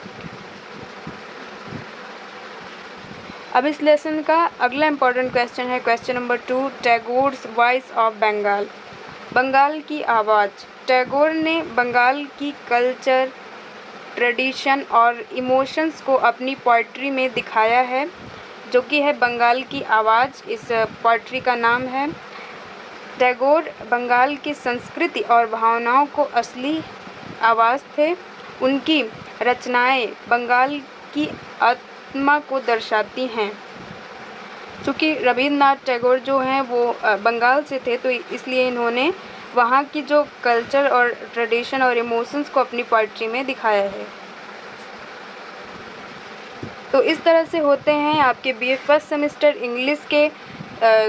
Speaker 1: अब इस लेसन का अगला इम्पॉर्टेंट क्वेश्चन है question number 2, Tagore's voice of Bengal. Bengal की आवाज़। टैगोर ने बंगाल की कल्चर, ट्रेडिशन और इमोशंस को अपनी पोइट्री में दिखाया है, जो कि है बंगाल की आवाज़, इस पोइट्री का नाम है। टैगोर बंगाल की संस्कृति और भावनाओं को असली आवाज़ थे। उनकी रचनाएं बंगाल की आत्मा को दर्शाती हैं। चूँकि रविन्द्रनाथ टैगोर जो हैं वो बंगाल से थे, तो इसलिए इन्होंने वहाँ की जो कल्चर और ट्रेडिशन और इमोशंस को अपनी पोइट्री में दिखाया है। तो इस तरह से होते हैं आपके BA फर्स्ट सेमेस्टर इंग्लिश के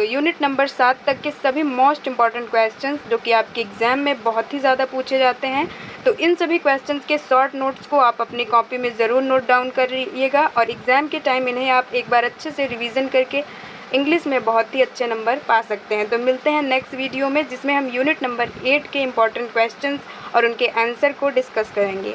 Speaker 1: यूनिट नंबर 7 तक के सभी मोस्ट इम्पॉर्टेंट क्वेश्चंस, जो कि आपके एग्ज़ाम में बहुत ही ज़्यादा पूछे जाते हैं। तो इन सभी क्वेश्चंस के शॉर्ट नोट्स को आप अपनी कॉपी में ज़रूर नोट डाउन करिएगा और एग्ज़ाम के टाइम इन्हें आप एक बार अच्छे से रिवीजन करके इंग्लिश में बहुत ही अच्छे नंबर पा सकते हैं। तो मिलते हैं नेक्स्ट वीडियो में, जिसमें हम यूनिट नंबर 8 के इम्पॉर्टेंट क्वेश्चंस और उनके आंसर को डिस्कस करेंगे।